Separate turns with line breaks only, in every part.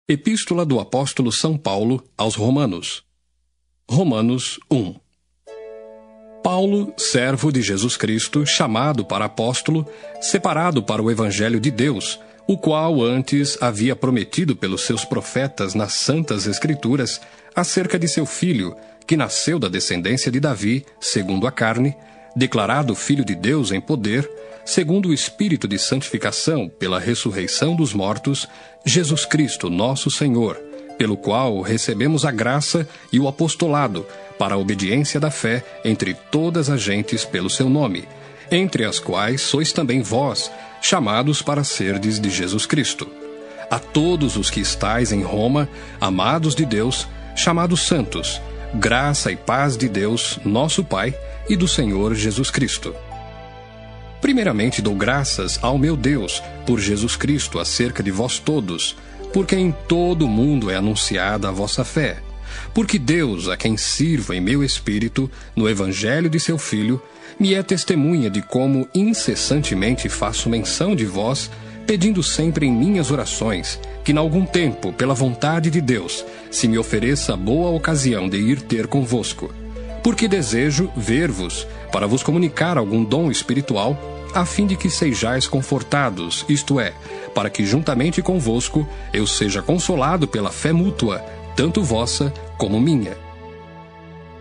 Epístola do Apóstolo São Paulo aos Romanos. Romanos 1. Paulo, servo de Jesus Cristo, chamado para apóstolo, separado para o Evangelho de Deus, o qual antes havia prometido pelos seus profetas nas Santas Escrituras, acerca de seu filho, que nasceu da descendência de Davi, segundo a carne, declarado Filho de Deus em poder, segundo o Espírito de santificação pela ressurreição dos mortos, Jesus Cristo, nosso Senhor, pelo qual recebemos a graça e o apostolado para a obediência da fé entre todas as gentes pelo seu nome, entre as quais sois também vós, chamados para serdes de Jesus Cristo. A todos os que estais em Roma, amados de Deus, chamados santos, graça e paz de Deus, nosso Pai, e do Senhor Jesus Cristo. Primeiramente dou graças ao meu Deus por Jesus Cristo acerca de vós todos, porque em todo o mundo é anunciada a vossa fé. Porque Deus, a quem sirvo em meu espírito, no Evangelho de seu Filho, me é testemunha de como incessantemente faço menção de vós, pedindo sempre em minhas orações, que em algum tempo, pela vontade de Deus, se me ofereça boa ocasião de ir ter convosco. Porque desejo ver-vos, para vos comunicar algum dom espiritual, a fim de que sejais confortados, isto é, para que juntamente convosco eu seja consolado pela fé mútua, tanto vossa como minha.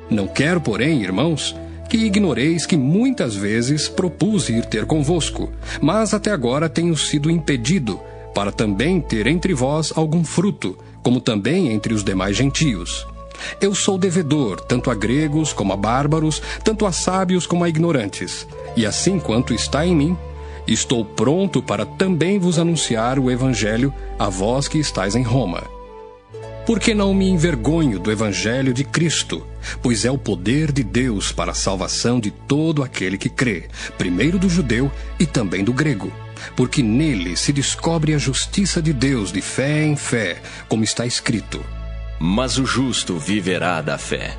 Não quero, porém, irmãos, que ignoreis que muitas vezes propus ir ter convosco, mas até agora tenho sido impedido, para também ter entre vós algum fruto, como também entre os demais gentios. Eu sou devedor, tanto a gregos como a bárbaros, tanto a sábios como a ignorantes. E assim quanto está em mim, estou pronto para também vos anunciar o Evangelho a vós que estáis em Roma. Porque não me envergonho do Evangelho de Cristo, pois é o poder de Deus para a salvação de todo aquele que crê, primeiro do judeu e também do grego. Porque nele se descobre a justiça de Deus de fé em fé, como está escrito:
mas o justo viverá da fé.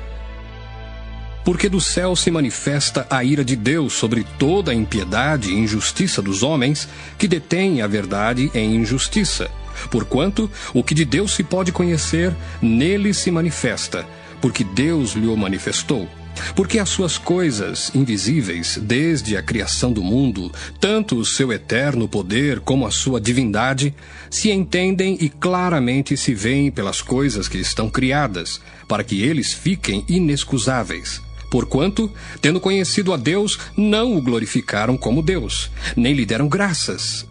Porque do céu se manifesta a ira de Deus sobre toda a impiedade e injustiça dos homens, que detêm a verdade em injustiça. Porquanto o que de Deus se pode conhecer, nele se manifesta, porque Deus lhe o manifestou. Porque as suas coisas invisíveis, desde a criação do mundo, tanto o seu eterno poder como a sua divindade, se entendem e claramente se veem pelas coisas que estão criadas, para que eles fiquem inexcusáveis. Porquanto, tendo conhecido a Deus, não o glorificaram como Deus, nem lhe deram graças.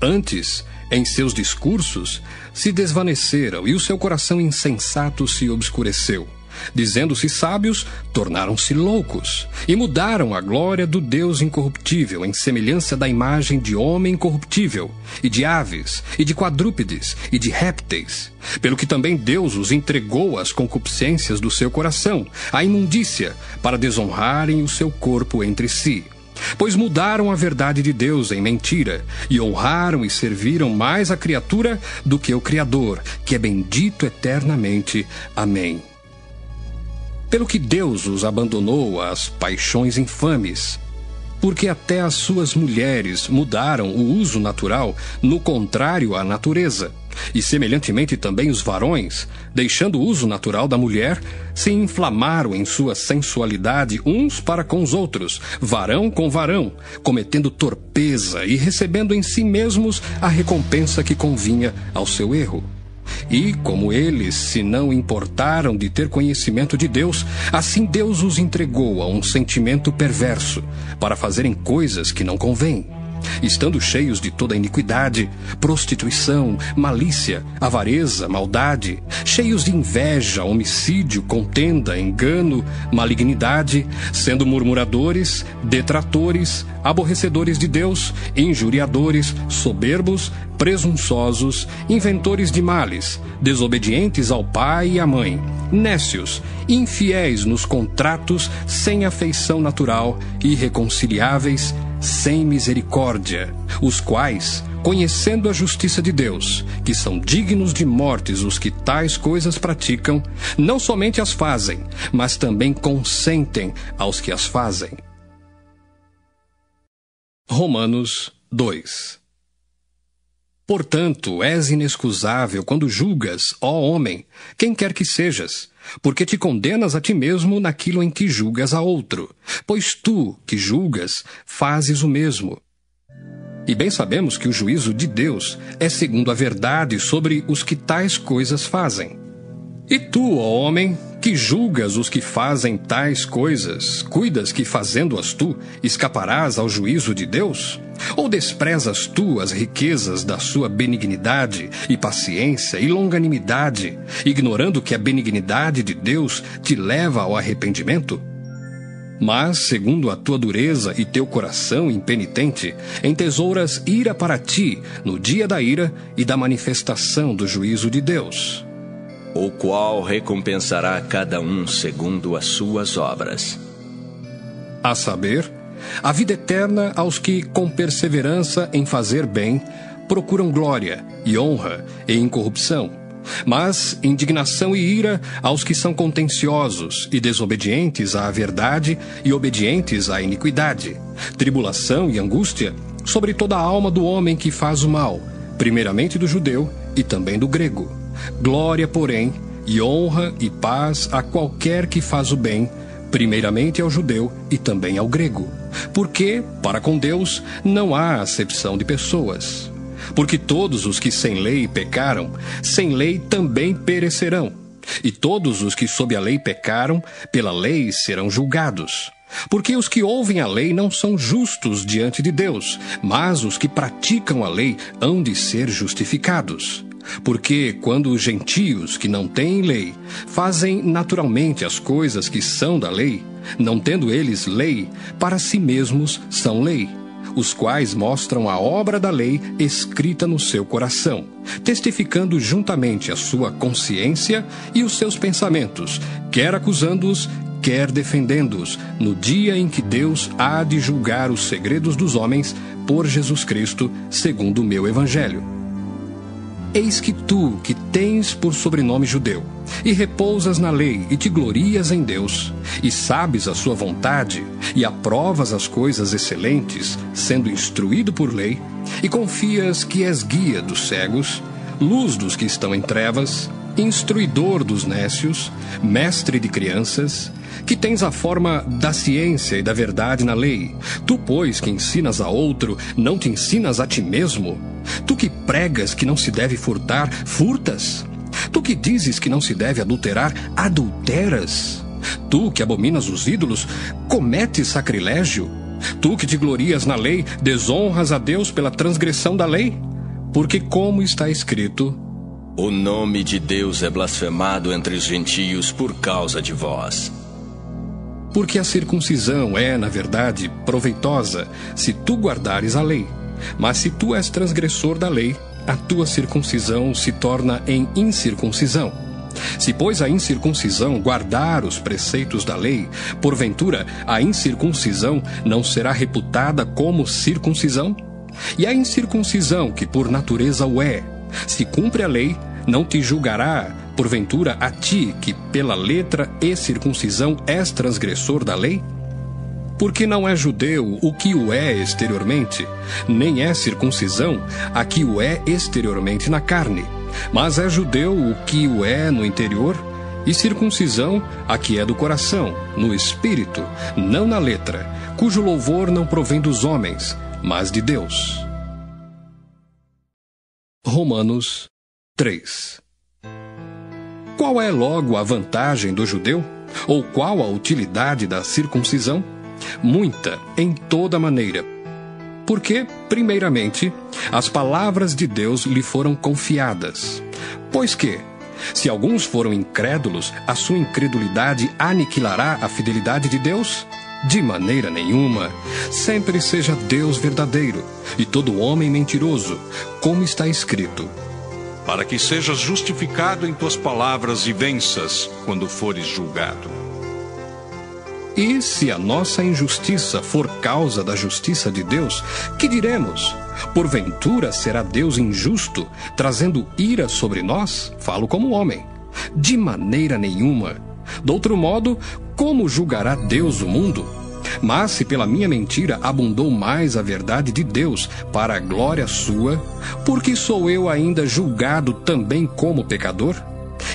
Antes, em seus discursos, se desvaneceram e o seu coração insensato se obscureceu. Dizendo-se sábios, tornaram-se loucos, e mudaram a glória do Deus incorruptível em semelhança da imagem de homem corruptível, e de aves, e de quadrúpedes, e de répteis. Pelo que também Deus os entregou às concupiscências do seu coração, à imundícia, para desonrarem o seu corpo entre si. Pois mudaram a verdade de Deus em mentira, e honraram e serviram mais a criatura do que o Criador, que é bendito eternamente. Amém. Pelo que Deus os abandonou às paixões infames, porque até as suas mulheres mudaram o uso natural no contrário à natureza, e semelhantemente também os varões, deixando o uso natural da mulher, se inflamaram em sua sensualidade uns para com os outros, varão com varão, cometendo torpeza e recebendo em si mesmos a recompensa que convinha ao seu erro. E, como eles se não importaram de ter conhecimento de Deus, assim Deus os entregou a um sentimento perverso, para fazerem coisas que não convêm, estando cheios de toda iniquidade, prostituição, malícia, avareza, maldade, cheios de inveja, homicídio, contenda, engano, malignidade, sendo murmuradores, detratores, aborrecedores de Deus, injuriadores, soberbos, presunçosos, inventores de males, desobedientes ao pai e à mãe, nécios, infiéis nos contratos, sem afeição natural, irreconciliáveis, sem misericórdia, os quais, conhecendo a justiça de Deus, que são dignos de mortes os que tais coisas praticam, não somente as fazem, mas também consentem aos que as fazem. Romanos 2. Portanto, és inexcusável quando julgas, ó homem, quem quer que sejas, porque te condenas a ti mesmo naquilo em que julgas a outro, pois tu, que julgas, fazes o mesmo. E bem sabemos que o juízo de Deus é segundo a verdade sobre os que tais coisas fazem. E tu, ó homem, que julgas os que fazem tais coisas, cuidas que fazendo-as tu, escaparás ao juízo de Deus? Ou desprezas tu as riquezas da sua benignidade e paciência e longanimidade, ignorando que a benignidade de Deus te leva ao arrependimento? Mas, segundo a tua dureza e teu coração impenitente, entesouras ira para ti no dia da ira e da manifestação do juízo de Deus,
o qual recompensará cada um segundo as suas obras.
a saber, a vida eterna aos que, com perseverança em fazer bem, procuram glória e honra e incorrupção, mas indignação e ira aos que são contenciosos e desobedientes à verdade e obedientes à iniquidade, tribulação e angústia sobre toda a alma do homem que faz o mal, primeiramente do judeu e também do grego. Glória, porém, e honra e paz a qualquer que faz o bem, primeiramente ao judeu e também ao grego. Porque, para com Deus, não há acepção de pessoas. Porque todos os que sem lei pecaram, sem lei também perecerão. E todos os que sob a lei pecaram, pela lei serão julgados. Porque os que ouvem a lei não são justos diante de Deus, mas os que praticam a lei hão de ser justificados. Porque quando os gentios que não têm lei fazem naturalmente as coisas que são da lei, não tendo eles lei, para si mesmos são lei, os quais mostram a obra da lei escrita no seu coração, testificando juntamente a sua consciência e os seus pensamentos, quer acusando-os, quer defendendo-os, no dia em que Deus há de julgar os segredos dos homens por Jesus Cristo, segundo o meu evangelho. Eis que tu, que tens por sobrenome judeu, e repousas na lei, e te glorias em Deus, e sabes a sua vontade, e aprovas as coisas excelentes, sendo instruído por lei, e confias que és guia dos cegos, luz dos que estão em trevas, instruidor dos nécios, mestre de crianças, que tens a forma da ciência e da verdade na lei. Tu, pois, que ensinas a outro, não te ensinas a ti mesmo? Tu que pregas que não se deve furtar, furtas? Tu que dizes que não se deve adulterar, adulteras? Tu que abominas os ídolos, cometes sacrilégio? Tu que te glorias na lei, desonras a Deus pela transgressão da lei? Porque como está escrito:
o nome de Deus é blasfemado entre os gentios por causa de vós.
Porque a circuncisão é, na verdade, proveitosa, se tu guardares a lei. Mas se tu és transgressor da lei, a tua circuncisão se torna em incircuncisão. Se, pois, a incircuncisão guardar os preceitos da lei, porventura a incircuncisão não será reputada como circuncisão? E a incircuncisão, que por natureza o é, se cumpre a lei, não te julgará, porventura, a ti, que pela letra e circuncisão és transgressor da lei? Porque não é judeu o que o é exteriormente, nem é circuncisão a que o é exteriormente na carne, mas é judeu o que o é no interior, e circuncisão a que é do coração, no espírito, não na letra, cujo louvor não provém dos homens, mas de Deus. Romanos 3. Qual é logo a vantagem do judeu? Ou qual a utilidade da circuncisão? Muita, em toda maneira. Porque, primeiramente, as palavras de Deus lhe foram confiadas. Pois que, se alguns foram incrédulos, a sua incredulidade aniquilará a fidelidade de Deus? De maneira nenhuma. Sempre seja Deus verdadeiro, e todo homem mentiroso, como está escrito:
para que sejas justificado em tuas palavras e venças quando fores julgado.
E se a nossa injustiça for causa da justiça de Deus, que diremos? Porventura será Deus injusto, trazendo ira sobre nós? Falo como homem. De maneira nenhuma. De outro modo, como julgará Deus o mundo? Mas se pela minha mentira abundou mais a verdade de Deus para a glória sua, por que sou eu ainda julgado também como pecador?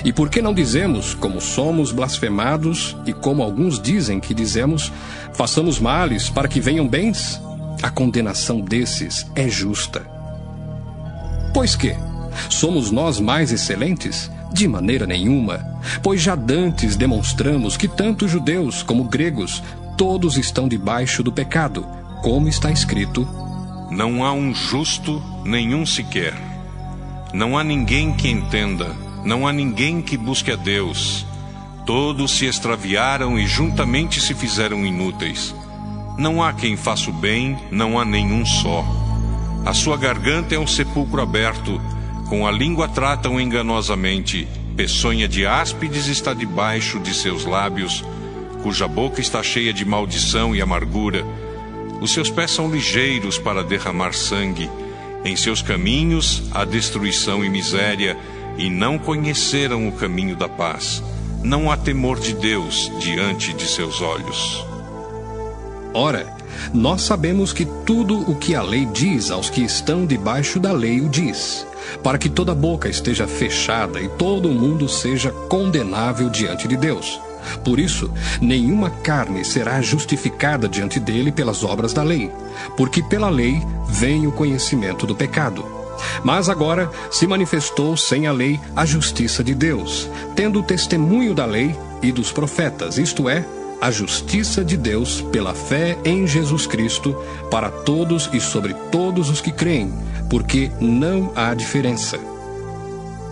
E por que não dizemos, como somos blasfemados, e como alguns dizem que dizemos, façamos males para que venham bens? A condenação desses é justa. Pois que? Somos nós mais excelentes? De maneira nenhuma, pois já dantes demonstramos que tanto judeus como gregos, todos estão debaixo do pecado, como está escrito:
Não há um justo, nenhum sequer. Não há ninguém que entenda, não há ninguém que busque a Deus. Todos se extraviaram e juntamente se fizeram inúteis. Não há quem faça o bem, não há nenhum só. A sua garganta é um sepulcro aberto, com a língua tratam enganosamente. Peçonha de áspides está debaixo de seus lábios, cuja boca está cheia de maldição e amargura. Os seus pés são ligeiros para derramar sangue. Em seus caminhos há destruição e miséria, e não conheceram o caminho da paz. Não há temor de Deus diante de seus olhos.
Ora, nós sabemos que tudo o que a lei diz aos que estão debaixo da lei o diz, para que toda boca esteja fechada e todo mundo seja condenável diante de Deus. Por isso, nenhuma carne será justificada diante dele pelas obras da lei, porque pela lei vem o conhecimento do pecado. Mas agora se manifestou sem a lei a justiça de Deus, tendo o testemunho da lei e dos profetas, isto é, a justiça de Deus pela fé em Jesus Cristo, para todos e sobre todos os que creem, porque não há diferença.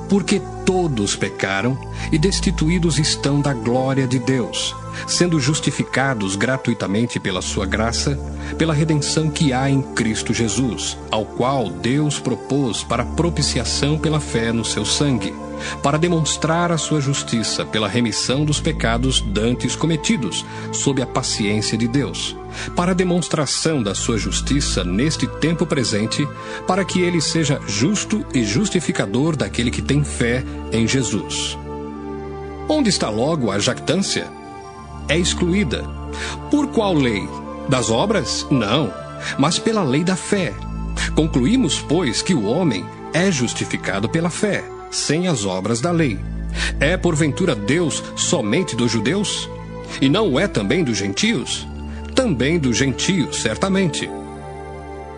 Porque todos pecaram e destituídos estão da glória de Deus, sendo justificados gratuitamente pela sua graça, pela redenção que há em Cristo Jesus, ao qual Deus propôs para propiciação pela fé no seu sangue, para demonstrar a sua justiça pela remissão dos pecados dantes cometidos, sob a paciência de Deus, para a demonstração da sua justiça neste tempo presente, para que ele seja justo e justificador daquele que tem fé em Jesus. Onde está logo a jactância? É excluída. Por qual lei? Das obras? Não, mas pela lei da fé. Concluímos, pois, que o homem é justificado pela fé, sem as obras da lei. É porventura Deus somente dos judeus? E não é também dos gentios? Também dos gentios, certamente.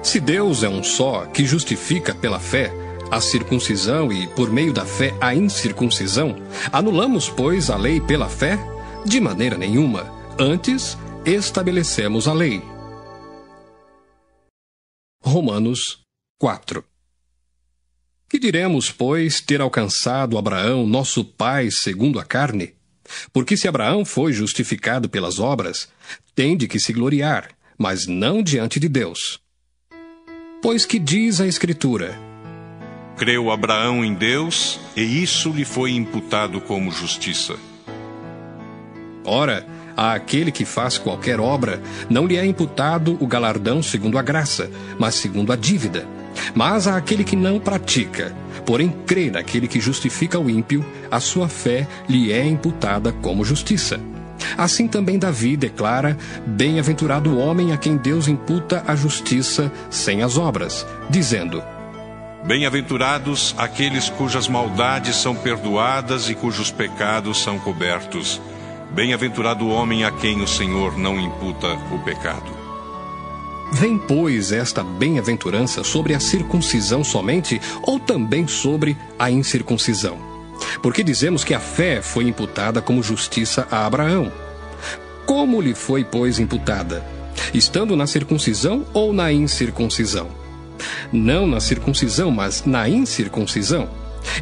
Se Deus é um só, que justifica pela fé a circuncisão e, por meio da fé, a incircuncisão, anulamos, pois, a lei pela fé? De maneira nenhuma. Antes, estabelecemos a lei. Romanos 4. Que diremos, pois, ter alcançado Abraão, nosso pai, segundo a carne? Porque se Abraão foi justificado pelas obras, tem de que se gloriar, mas não diante de Deus. Pois que diz a Escritura:
Creu Abraão em Deus, e isso lhe foi imputado como justiça.
Ora, àquele que faz qualquer obra, não lhe é imputado o galardão segundo a graça, mas segundo a dívida. Mas àquele que não pratica, porém crê naquele que justifica o ímpio, a sua fé lhe é imputada como justiça. Assim também Davi declara: Bem-aventurado o homem a quem Deus imputa a justiça sem as obras, dizendo:
Bem-aventurados aqueles cujas maldades são perdoadas e cujos pecados são cobertos. Bem-aventurado o homem a quem o Senhor não imputa o pecado.
Vem, pois, esta bem-aventurança sobre a circuncisão somente, ou também sobre a incircuncisão? Porque dizemos que a fé foi imputada como justiça a Abraão. Como lhe foi, pois, imputada? Estando na circuncisão ou na incircuncisão? Não na circuncisão, mas na incircuncisão.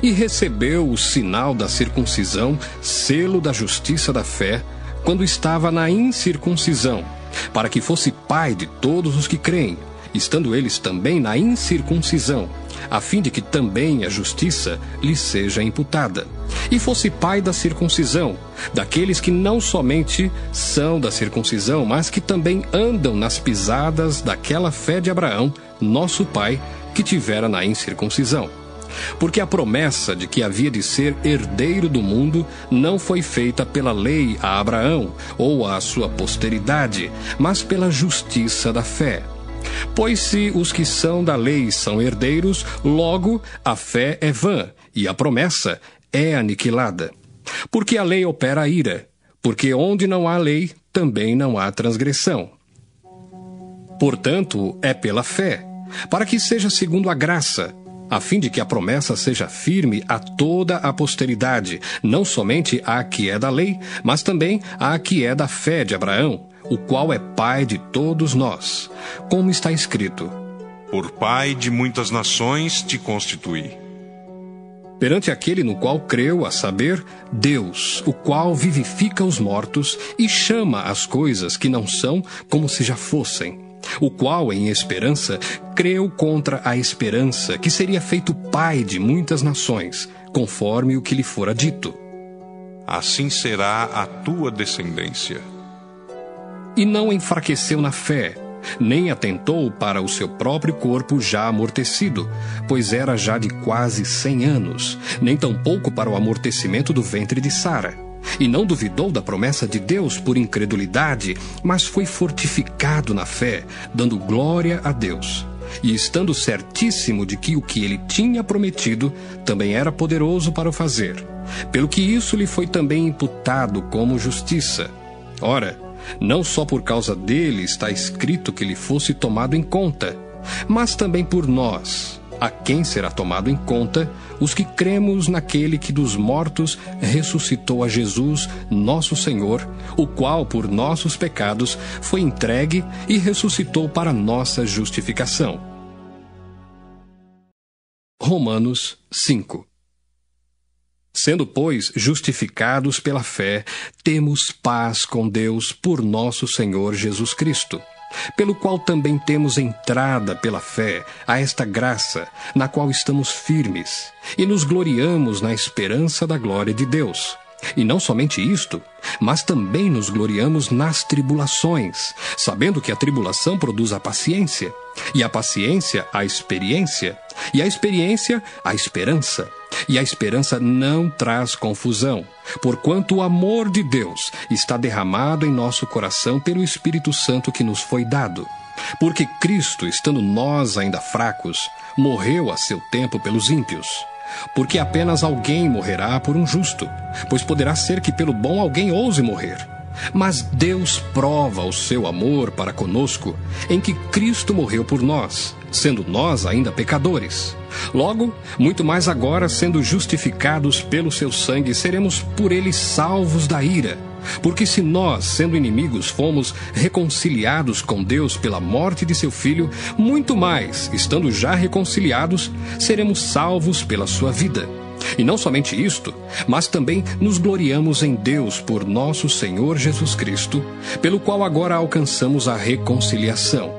E recebeu o sinal da circuncisão, selo da justiça da fé, quando estava na incircuncisão, para que fosse pai de todos os que creem, estando eles também na incircuncisão, a fim de que também a justiça lhe seja imputada. E fosse pai da circuncisão, daqueles que não somente são da circuncisão, mas que também andam nas pisadas daquela fé de Abraão, nosso pai, que tivera na incircuncisão. Porque a promessa de que havia de ser herdeiro do mundo não foi feita pela lei a Abraão ou à sua posteridade, mas pela justiça da fé. Pois se os que são da lei são herdeiros, logo a fé é vã e a promessa é aniquilada. Porque a lei opera a ira, porque onde não há lei, também não há transgressão. Portanto, é pela fé, para que seja segundo a graça, a fim de que a promessa seja firme a toda a posteridade, não somente à que é da lei, mas também à que é da fé de Abraão, o qual é pai de todos nós, como está escrito:
Por pai de muitas nações te constituí.
Perante aquele no qual creu, a saber, Deus, o qual vivifica os mortos e chama as coisas que não são como se já fossem, o qual, em esperança, creu contra a esperança que seria feito pai de muitas nações, conforme o que lhe fora dito:
Assim será a tua descendência.
E não enfraqueceu na fé, nem atentou para o seu próprio corpo já amortecido, pois era já de quase 100 anos, nem tampouco para o amortecimento do ventre de Sara. E não duvidou da promessa de Deus por incredulidade, mas foi fortificado na fé, dando glória a Deus. E estando certíssimo de que o que ele tinha prometido também era poderoso para o fazer, pelo que isso lhe foi também imputado como justiça. Ora, não só por causa dele está escrito que lhe fosse tomado em conta, mas também por nós, a quem será tomado em conta, os que cremos naquele que dos mortos ressuscitou a Jesus, nosso Senhor, o qual, por nossos pecados, foi entregue e ressuscitou para nossa justificação. Romanos 5. Sendo, pois, justificados pela fé, temos paz com Deus por nosso Senhor Jesus Cristo, pelo qual também temos entrada pela fé a esta graça, na qual estamos firmes, e nos gloriamos na esperança da glória de Deus. E não somente isto, mas também nos gloriamos nas tribulações, sabendo que a tribulação produz a paciência, e a paciência a experiência, e a experiência a esperança. E a esperança não traz confusão, porquanto o amor de Deus está derramado em nosso coração pelo Espírito Santo que nos foi dado. Porque Cristo, estando nós ainda fracos, morreu a seu tempo pelos ímpios. Porque apenas alguém morrerá por um justo, pois poderá ser que pelo bom alguém ouse morrer. Mas Deus prova o seu amor para conosco, em que Cristo morreu por nós, sendo nós ainda pecadores. Logo, muito mais agora, sendo justificados pelo seu sangue, seremos por ele salvos da ira. Porque se nós, sendo inimigos, fomos reconciliados com Deus pela morte de seu Filho, muito mais, estando já reconciliados, seremos salvos pela sua vida. E não somente isto, mas também nos gloriamos em Deus por nosso Senhor Jesus Cristo, pelo qual agora alcançamos a reconciliação.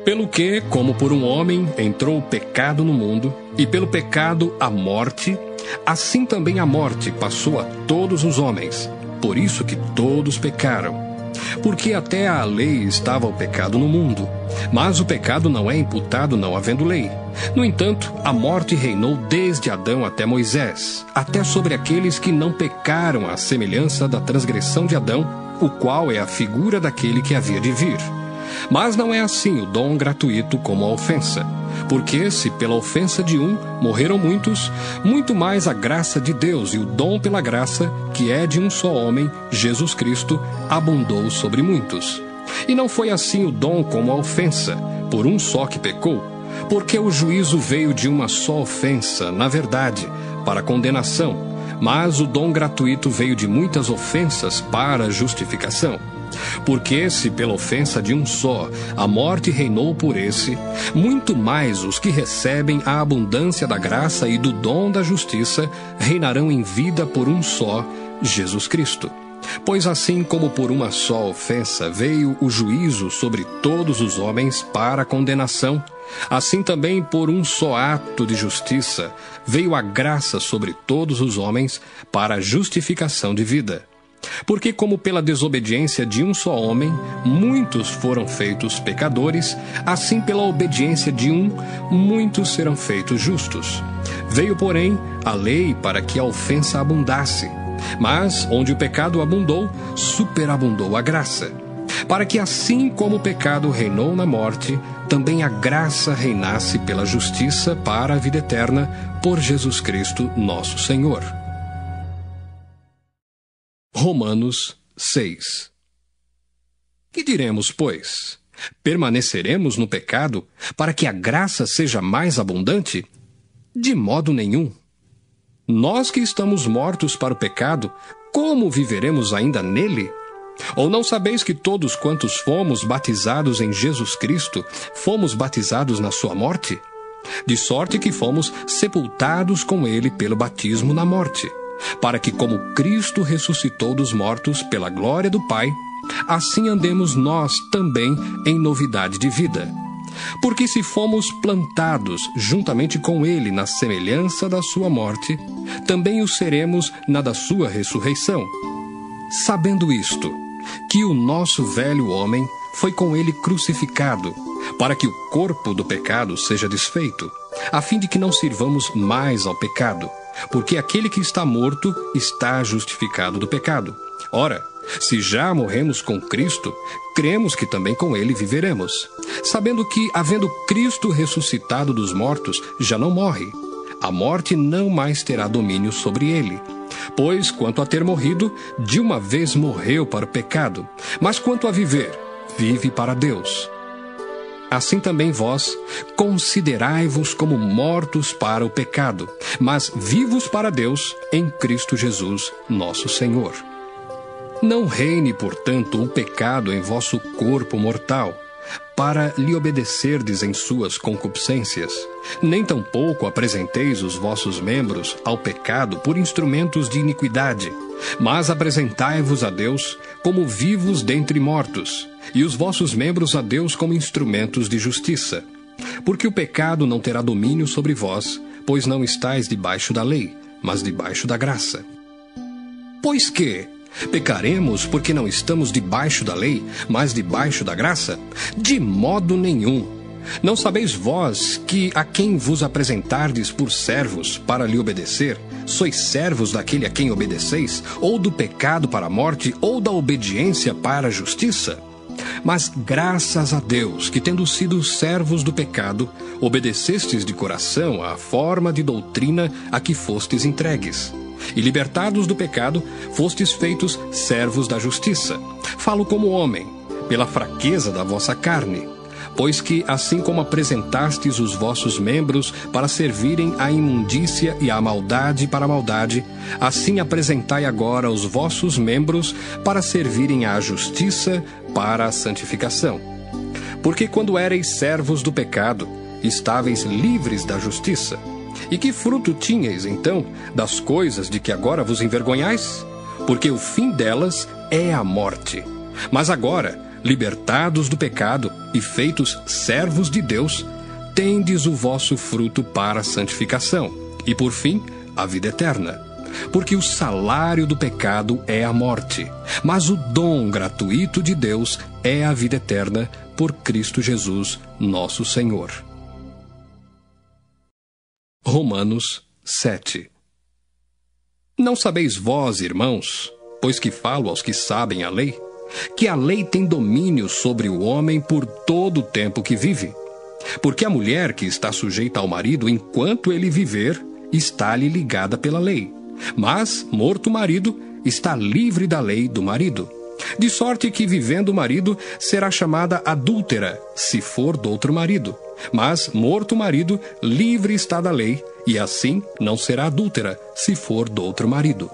Pelo que, como por um homem entrou o pecado no mundo, e pelo pecado a morte, assim também a morte passou a todos os homens, por isso que todos pecaram. Porque até a lei estava o pecado no mundo, mas o pecado não é imputado não havendo lei. No entanto, a morte reinou desde Adão até Moisés, até sobre aqueles que não pecaram à semelhança da transgressão de Adão, o qual é a figura daquele que havia de vir. Mas não é assim o dom gratuito como a ofensa. Porque se pela ofensa de um morreram muitos, muito mais a graça de Deus e o dom pela graça, que é de um só homem, Jesus Cristo, abundou sobre muitos. E não foi assim o dom como a ofensa, por um só que pecou, porque o juízo veio de uma só ofensa, na verdade, para condenação, mas o dom gratuito veio de muitas ofensas para justificação. Porque se pela ofensa de um só a morte reinou por esse, muito mais os que recebem a abundância da graça e do dom da justiça reinarão em vida por um só, Jesus Cristo. Pois assim como por uma só ofensa veio o juízo sobre todos os homens para a condenação, assim também por um só ato de justiça veio a graça sobre todos os homens para a justificação de vida. Porque como pela desobediência de um só homem, muitos foram feitos pecadores, assim pela obediência de um, muitos serão feitos justos. Veio, porém, a lei para que a ofensa abundasse. Mas, onde o pecado abundou, superabundou a graça. Para que assim como o pecado reinou na morte, também a graça reinasse pela justiça para a vida eterna, por Jesus Cristo nosso Senhor. Romanos 6. Que diremos, pois? Permaneceremos no pecado para que a graça seja mais abundante? De modo nenhum. Nós que estamos mortos para o pecado, como viveremos ainda nele? Ou não sabeis que todos quantos fomos batizados em Jesus Cristo, fomos batizados na sua morte? De sorte que fomos sepultados com ele pelo batismo na morte, para que como Cristo ressuscitou dos mortos pela glória do Pai, assim andemos nós também em novidade de vida. Porque se fomos plantados juntamente com ele na semelhança da sua morte, também o seremos na da sua ressurreição. Sabendo isto, que o nosso velho homem foi com ele crucificado, para que o corpo do pecado seja desfeito, a fim de que não sirvamos mais ao pecado, porque aquele que está morto está justificado do pecado. Ora, se já morremos com Cristo, cremos que também com ele viveremos, sabendo que, havendo Cristo ressuscitado dos mortos, já não morre. A morte não mais terá domínio sobre ele. Pois, quanto a ter morrido, de uma vez morreu para o pecado, mas quanto a viver, vive para Deus. Assim também vós, considerai-vos como mortos para o pecado, mas vivos para Deus em Cristo Jesus, nosso Senhor. Não reine, portanto, o pecado em vosso corpo mortal, para lhe obedecerdes em suas concupiscências. Nem tampouco apresenteis os vossos membros ao pecado por instrumentos de iniquidade, mas apresentai-vos a Deus como vivos dentre mortos, e os vossos membros a Deus como instrumentos de justiça. Porque o pecado não terá domínio sobre vós, pois não estáis debaixo da lei, mas debaixo da graça. Pois que pecaremos porque não estamos debaixo da lei, mas debaixo da graça? De modo nenhum. Não sabeis vós que a quem vos apresentardes por servos para lhe obedecer, sois servos daquele a quem obedeceis, ou do pecado para a morte, ou da obediência para a justiça? Mas graças a Deus, que tendo sido servos do pecado, obedecestes de coração à forma de doutrina a que fostes entregues. E libertados do pecado, fostes feitos servos da justiça. Falo como homem, pela fraqueza da vossa carne. Pois que, assim como apresentastes os vossos membros para servirem à imundícia e à maldade para a maldade, assim apresentai agora os vossos membros para servirem à justiça para a santificação. Porque quando éreis servos do pecado, estáveis livres da justiça. E que fruto tinhais, então, das coisas de que agora vos envergonhais? Porque o fim delas é a morte. Mas agora, libertados do pecado e feitos servos de Deus, tendes o vosso fruto para a santificação, e por fim, a vida eterna. Porque o salário do pecado é a morte, mas o dom gratuito de Deus é a vida eterna por Cristo Jesus, nosso Senhor. Romanos 7. Não sabeis vós, irmãos, pois que falo aos que sabem a lei, que a lei tem domínio sobre o homem por todo o tempo que vive? Porque a mulher que está sujeita ao marido enquanto ele viver, está-lhe ligada pela lei. Mas, morto o marido, está livre da lei do marido. De sorte que, vivendo o marido, será chamada adúltera, se for do outro marido. Mas, morto o marido, livre está da lei, e assim não será adúltera, se for do outro marido.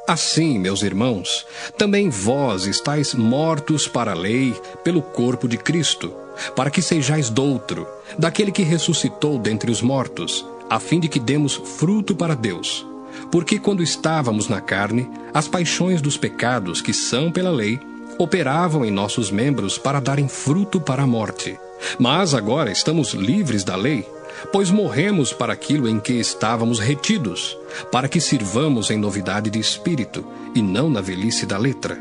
Assim, meus irmãos, também vós estáis mortos para a lei pelo corpo de Cristo, para que sejais doutro, daquele que ressuscitou dentre os mortos, a fim de que demos fruto para Deus. Porque quando estávamos na carne, as paixões dos pecados que são pela lei operavam em nossos membros para darem fruto para a morte. Mas agora estamos livres da lei, pois morremos para aquilo em que estávamos retidos, para que sirvamos em novidade de espírito, e não na velhice da letra.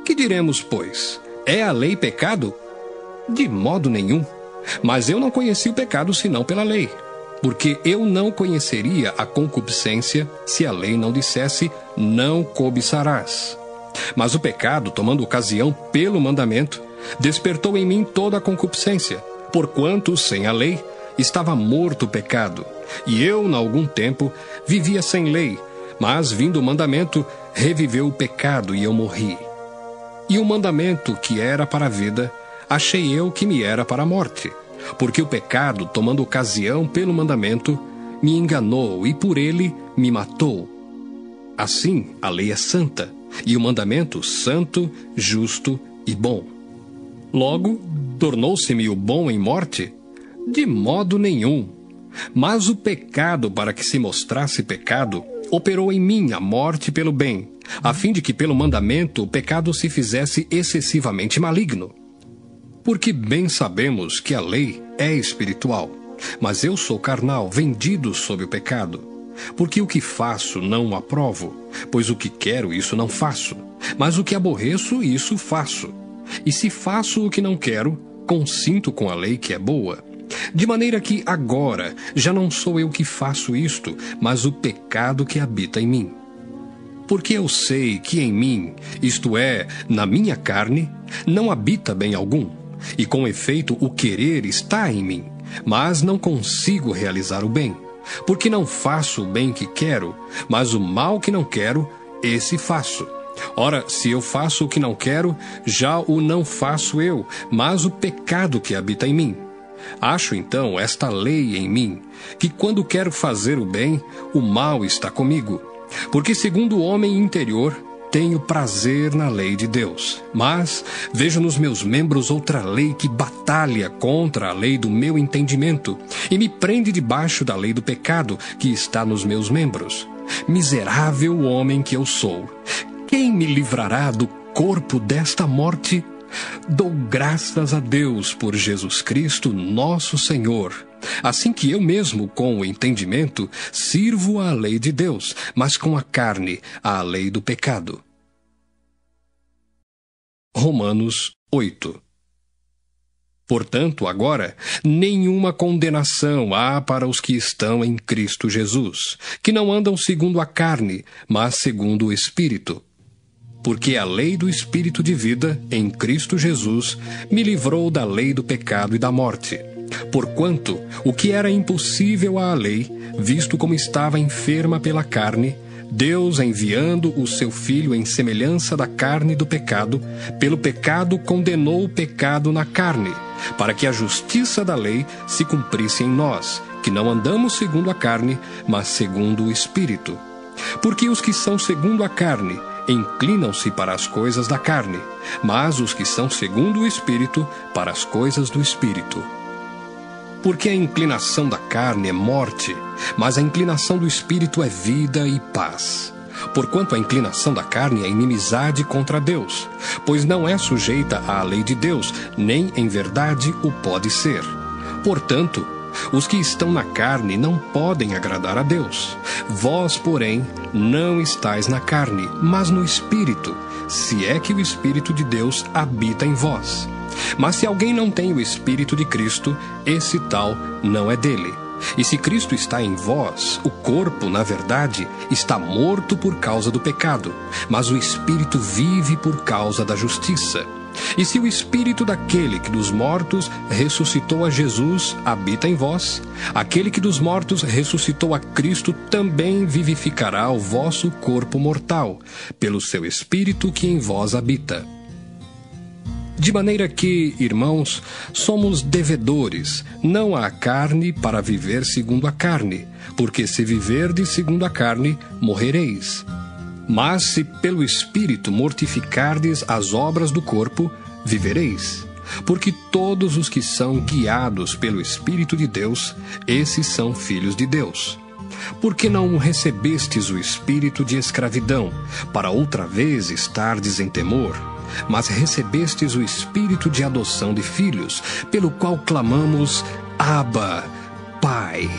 Que diremos, pois? É a lei pecado? De modo nenhum. Mas eu não conheci o pecado senão pela lei, porque eu não conheceria a concupiscência se a lei não dissesse, não cobiçarás. Mas o pecado, tomando ocasião pelo mandamento, despertou em mim toda a concupiscência, porquanto, sem a lei, estava morto o pecado, e eu, na algum tempo, vivia sem lei, mas, vindo o mandamento, reviveu o pecado e eu morri. E o mandamento, que era para a vida, achei eu que me era para a morte, porque o pecado, tomando ocasião pelo mandamento, me enganou e por ele me matou. Assim, a lei é santa, e o mandamento santo, justo e bom. Logo, tornou-se-me o bom em morte? De modo nenhum. Mas o pecado, para que se mostrasse pecado, operou em mim a morte pelo bem, a fim de que pelo mandamento o pecado se fizesse excessivamente maligno. Porque bem sabemos que a lei é espiritual, mas eu sou carnal, vendido sob o pecado. Porque o que faço não o aprovo, pois o que quero isso não faço, mas o que aborreço isso faço. E se faço o que não quero, consinto com a lei que é boa. De maneira que agora já não sou eu que faço isto, mas o pecado que habita em mim. Porque eu sei que em mim, isto é, na minha carne, não habita bem algum, e com efeito o querer está em mim, mas não consigo realizar o bem. Porque não faço o bem que quero, mas o mal que não quero, esse faço. Ora, se eu faço o que não quero, já o não faço eu, mas o pecado que habita em mim. Acho então esta lei em mim, que quando quero fazer o bem, o mal está comigo. Porque segundo o homem interior, tenho prazer na lei de Deus, mas vejo nos meus membros outra lei que batalha contra a lei do meu entendimento e me prende debaixo da lei do pecado que está nos meus membros. Miserável homem que eu sou! Quem me livrará do corpo desta morte? Dou graças a Deus por Jesus Cristo, nosso Senhor. Assim que eu mesmo, com o entendimento, sirvo à lei de Deus, mas com a carne, à lei do pecado. Romanos 8. Portanto, agora, nenhuma condenação há para os que estão em Cristo Jesus, que não andam segundo a carne, mas segundo o Espírito. Porque a lei do Espírito de vida, em Cristo Jesus, me livrou da lei do pecado e da morte. Porquanto, o que era impossível à lei, visto como estava enferma pela carne, Deus, enviando o seu Filho em semelhança da carne do pecado, pelo pecado condenou o pecado na carne, para que a justiça da lei se cumprisse em nós, que não andamos segundo a carne, mas segundo o Espírito. Porque os que são segundo a carne inclinam-se para as coisas da carne, mas os que são segundo o Espírito, para as coisas do Espírito. Porque a inclinação da carne é morte, mas a inclinação do Espírito é vida e paz. Porquanto a inclinação da carne é inimizade contra Deus, pois não é sujeita à lei de Deus, nem em verdade o pode ser. Portanto, os que estão na carne não podem agradar a Deus. Vós, porém, não estáis na carne, mas no Espírito, se é que o Espírito de Deus habita em vós. Mas se alguém não tem o Espírito de Cristo, esse tal não é dele. E se Cristo está em vós, o corpo, na verdade, está morto por causa do pecado, mas o Espírito vive por causa da justiça. E se o Espírito daquele que dos mortos ressuscitou a Jesus habita em vós, aquele que dos mortos ressuscitou a Cristo também vivificará o vosso corpo mortal, pelo seu Espírito que em vós habita. De maneira que, irmãos, somos devedores, não à carne para viver segundo a carne, porque se viverdes segundo a carne, morrereis. Mas se pelo Espírito mortificardes as obras do corpo, vivereis. Porque todos os que são guiados pelo Espírito de Deus, esses são filhos de Deus. Porque não recebestes o espírito de escravidão, para outra vez estardes em temor, mas recebestes o espírito de adoção de filhos, pelo qual clamamos, Abba, Pai.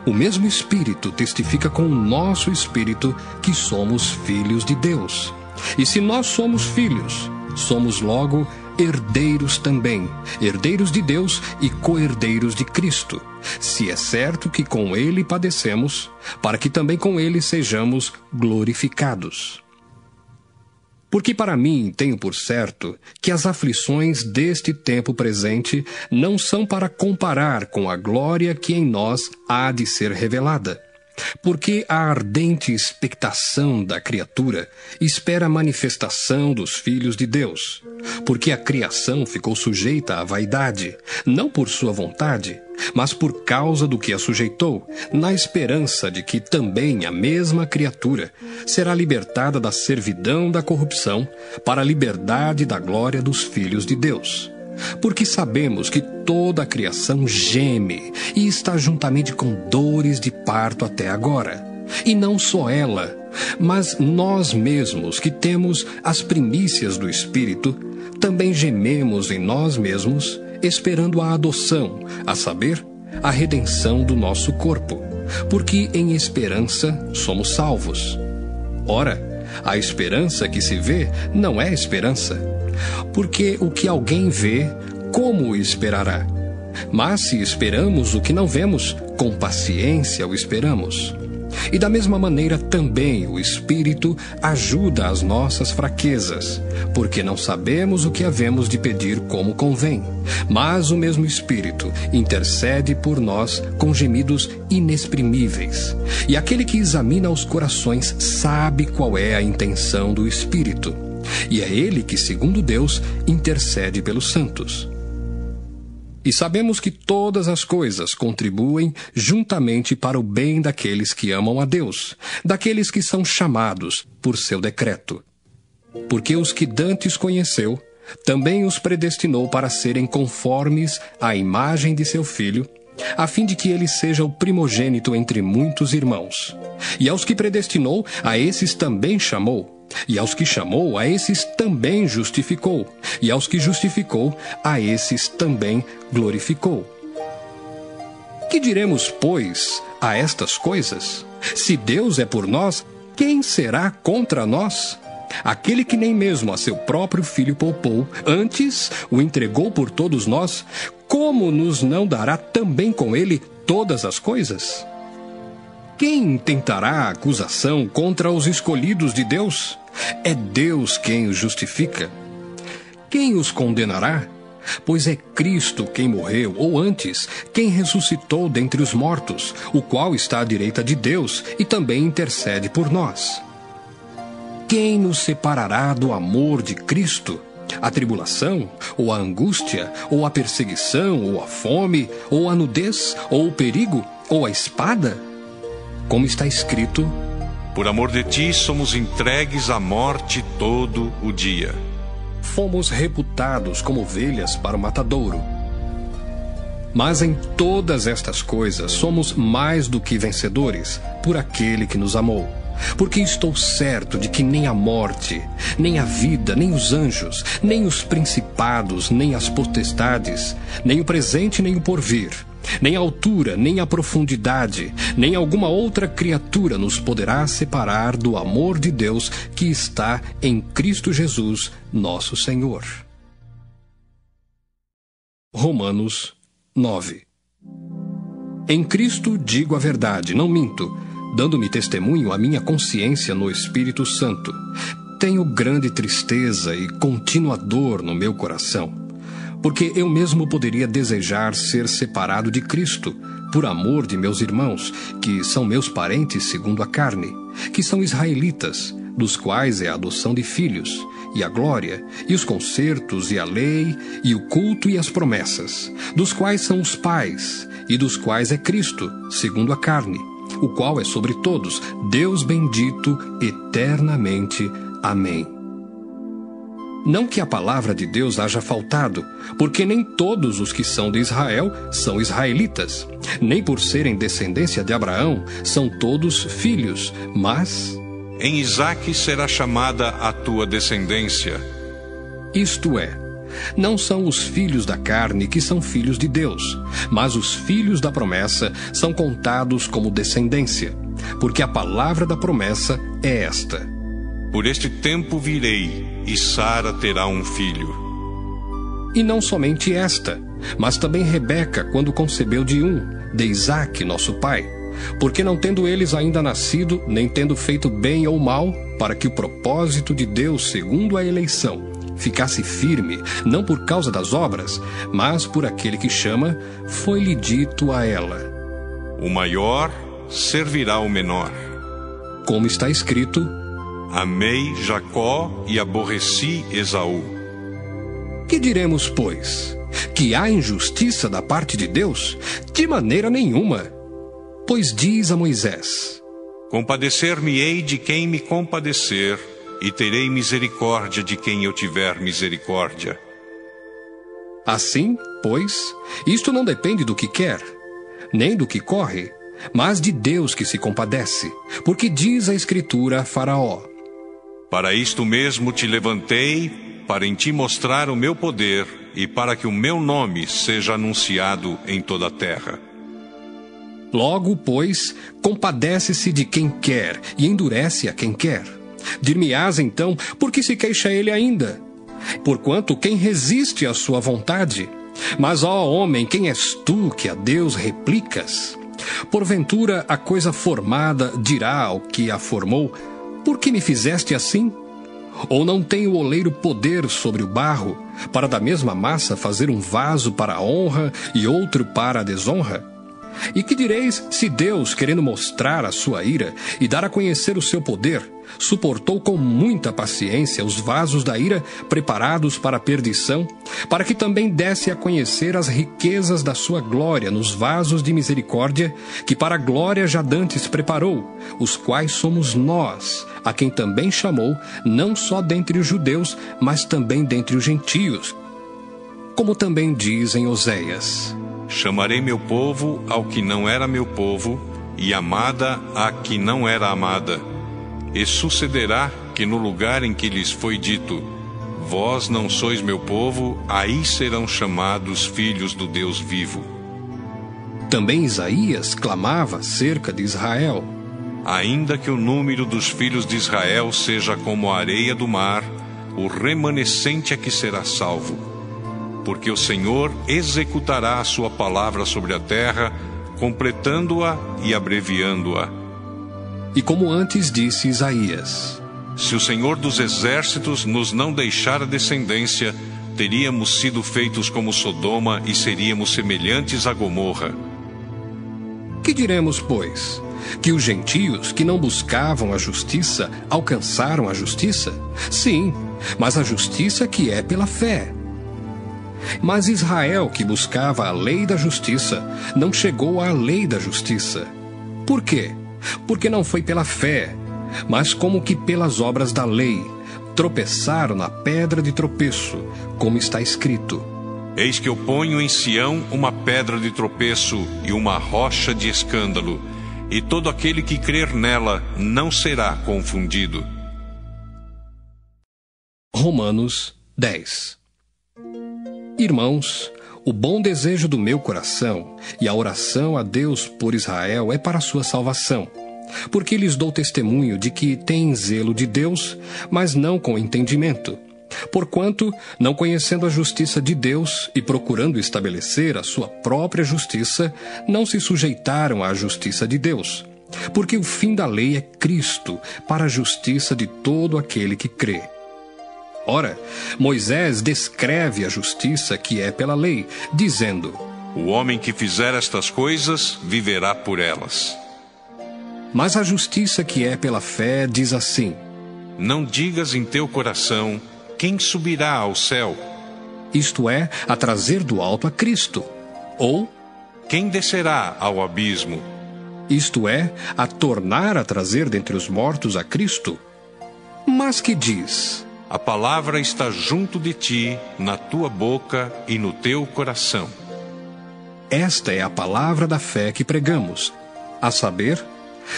O mesmo Espírito testifica com o nosso espírito que somos filhos de Deus. E se nós somos filhos, somos logo herdeiros também, herdeiros de Deus e co-herdeiros de Cristo, se é certo que com Ele padecemos, para que também com Ele sejamos glorificados. Porque para mim tenho por certo que as aflições deste tempo presente não são para comparar com a glória que em nós há de ser revelada. Porque a ardente expectação da criatura espera a manifestação dos filhos de Deus. Porque a criação ficou sujeita à vaidade, não por sua vontade, mas por causa do que a sujeitou, na esperança de que também a mesma criatura será libertada da servidão da corrupção para a liberdade da glória dos filhos de Deus. Porque sabemos que toda a criação geme e está juntamente com dores de parto até agora. E não só ela, mas nós mesmos que temos as primícias do Espírito, também gememos em nós mesmos, esperando a adoção, a saber, a redenção do nosso corpo. Porque em esperança somos salvos. Ora, a esperança que se vê não é esperança. Porque o que alguém vê, como o esperará? Mas se esperamos o que não vemos, com paciência o esperamos. E da mesma maneira também o Espírito ajuda as nossas fraquezas, porque não sabemos o que havemos de pedir como convém. Mas o mesmo Espírito intercede por nós com gemidos inexprimíveis. E aquele que examina os corações sabe qual é a intenção do Espírito. E é ele que, segundo Deus, intercede pelos santos. E sabemos que todas as coisas contribuem juntamente para o bem daqueles que amam a Deus, daqueles que são chamados por seu decreto. Porque os que dantes conheceu, também os predestinou para serem conformes à imagem de seu Filho, a fim de que ele seja o primogênito entre muitos irmãos. E aos que predestinou, a esses também chamou. E aos que chamou, a esses também justificou. E aos que justificou, a esses também glorificou. Que diremos, pois, a estas coisas? Se Deus é por nós, quem será contra nós? Aquele que nem mesmo a seu próprio Filho poupou, antes o entregou por todos nós, como nos não dará também com ele todas as coisas? Quem intentará acusação contra os escolhidos de Deus? É Deus quem os justifica. Quem os condenará? Pois é Cristo quem morreu, ou antes, quem ressuscitou dentre os mortos, o qual está à direita de Deus e também intercede por nós. Quem nos separará do amor de Cristo? A tribulação, ou a angústia, ou a perseguição, ou a fome, ou a nudez, ou o perigo, ou a espada? Como está escrito:
por amor de ti somos entregues à morte todo o dia.
Fomos reputados como ovelhas para o matadouro. Mas em todas estas coisas somos mais do que vencedores, por aquele que nos amou. Porque estou certo de que nem a morte, nem a vida, nem os anjos, nem os principados, nem as potestades, nem o presente, nem o porvir, nem a altura, nem a profundidade, nem alguma outra criatura nos poderá separar do amor de Deus que está em Cristo Jesus, nosso Senhor. Romanos 9. Em Cristo digo a verdade, não minto, dando-me testemunho a minha consciência no Espírito Santo. Tenho grande tristeza e contínua dor no meu coração, porque eu mesmo poderia desejar ser separado de Cristo, por amor de meus irmãos, que são meus parentes segundo a carne, que são israelitas, dos quais é a adoção de filhos, e a glória, e os concertos, e a lei, e o culto e as promessas, dos quais são os pais, e dos quais é Cristo, segundo a carne, o qual é sobre todos, Deus bendito eternamente. Amém. Não que a palavra de Deus haja faltado, porque nem todos os que são de Israel são israelitas, nem por serem descendência de Abraão são todos filhos, mas
em Isaque será chamada a tua descendência.
Isto é, não são os filhos da carne que são filhos de Deus, mas os filhos da promessa são contados como descendência, porque a palavra da promessa é esta:
Por este tempo virei, e Sara terá um filho.
E não somente esta, mas também Rebeca, quando concebeu de Isaque, nosso pai, porque não tendo eles ainda nascido, nem tendo feito bem ou mal, para que o propósito de Deus, segundo a eleição, ficasse firme, não por causa das obras, mas por aquele que chama, foi-lhe dito a ela:
O maior servirá ao menor.
Como está escrito:
Amei Jacó e aborreci Esaú.
Que diremos, pois? Que há injustiça da parte de Deus? De maneira nenhuma. Pois diz a Moisés:
Compadecer-me-ei de quem me compadecer, e terei misericórdia de quem eu tiver misericórdia.
Assim, pois, isto não depende do que quer, nem do que corre, mas de Deus que se compadece, porque diz a Escritura a Faraó:
Para isto mesmo te levantei, para em ti mostrar o meu poder, e para que o meu nome seja anunciado em toda a terra.
Logo, pois, compadece-se de quem quer, e endurece a quem quer. Dir-me-ás então, por que se queixa ele ainda? Porquanto quem resiste à sua vontade? Mas, ó homem, quem és tu que a Deus replicas? Porventura a coisa formada dirá ao que a formou: por que me fizeste assim? Ou não tem o oleiro poder sobre o barro, para da mesma massa fazer um vaso para a honra e outro para a desonra? E que direis se Deus, querendo mostrar a sua ira e dar a conhecer o seu poder, suportou com muita paciência os vasos da ira preparados para a perdição, para que também desse a conhecer as riquezas da sua glória nos vasos de misericórdia, que para a glória já dantes preparou, os quais somos nós, a quem também chamou, não só dentre os judeus, mas também dentre os gentios? Como também diz em Oséias:
Chamarei meu povo ao que não era meu povo, e amada a que não era amada. E sucederá que no lugar em que lhes foi dito: Vós não sois meu povo, aí serão chamados filhos do Deus vivo.
Também Isaías clamava acerca de Israel:
Ainda que o número dos filhos de Israel seja como a areia do mar, o remanescente é que será salvo. Porque o Senhor executará a sua palavra sobre a terra, completando-a e abreviando-a.
E como antes disse Isaías:
Se o Senhor dos exércitos nos não deixar a descendência, teríamos sido feitos como Sodoma e seríamos semelhantes a Gomorra.
Que diremos, pois? Que os gentios que não buscavam a justiça alcançaram a justiça? Sim, mas a justiça que é pela fé. Mas Israel, que buscava a lei da justiça, não chegou à lei da justiça. Por quê? Porque não foi pela fé, mas como que pelas obras da lei. Tropeçaram na pedra de tropeço, como está escrito:
Eis que eu ponho em Sião uma pedra de tropeço e uma rocha de escândalo, e todo aquele que crer nela não será confundido.
Romanos 10. Irmãos, o bom desejo do meu coração e a oração a Deus por Israel é para a sua salvação, porque lhes dou testemunho de que têm zelo de Deus, mas não com entendimento. Porquanto, não conhecendo a justiça de Deus e procurando estabelecer a sua própria justiça, não se sujeitaram à justiça de Deus. Porque o fim da lei é Cristo, para a justiça de todo aquele que crê. Ora, Moisés descreve a justiça que é pela lei, dizendo:
O homem que fizer estas coisas viverá por elas.
Mas a justiça que é pela fé diz assim:
Não digas em teu coração: quem subirá ao céu?
Isto é, a trazer do alto a Cristo. Ou,
quem descerá ao abismo?
Isto é, a tornar a trazer dentre os mortos a Cristo. Mas que diz:
A palavra está junto de ti, na tua boca e no teu coração.
Esta é a palavra da fé que pregamos, a saber,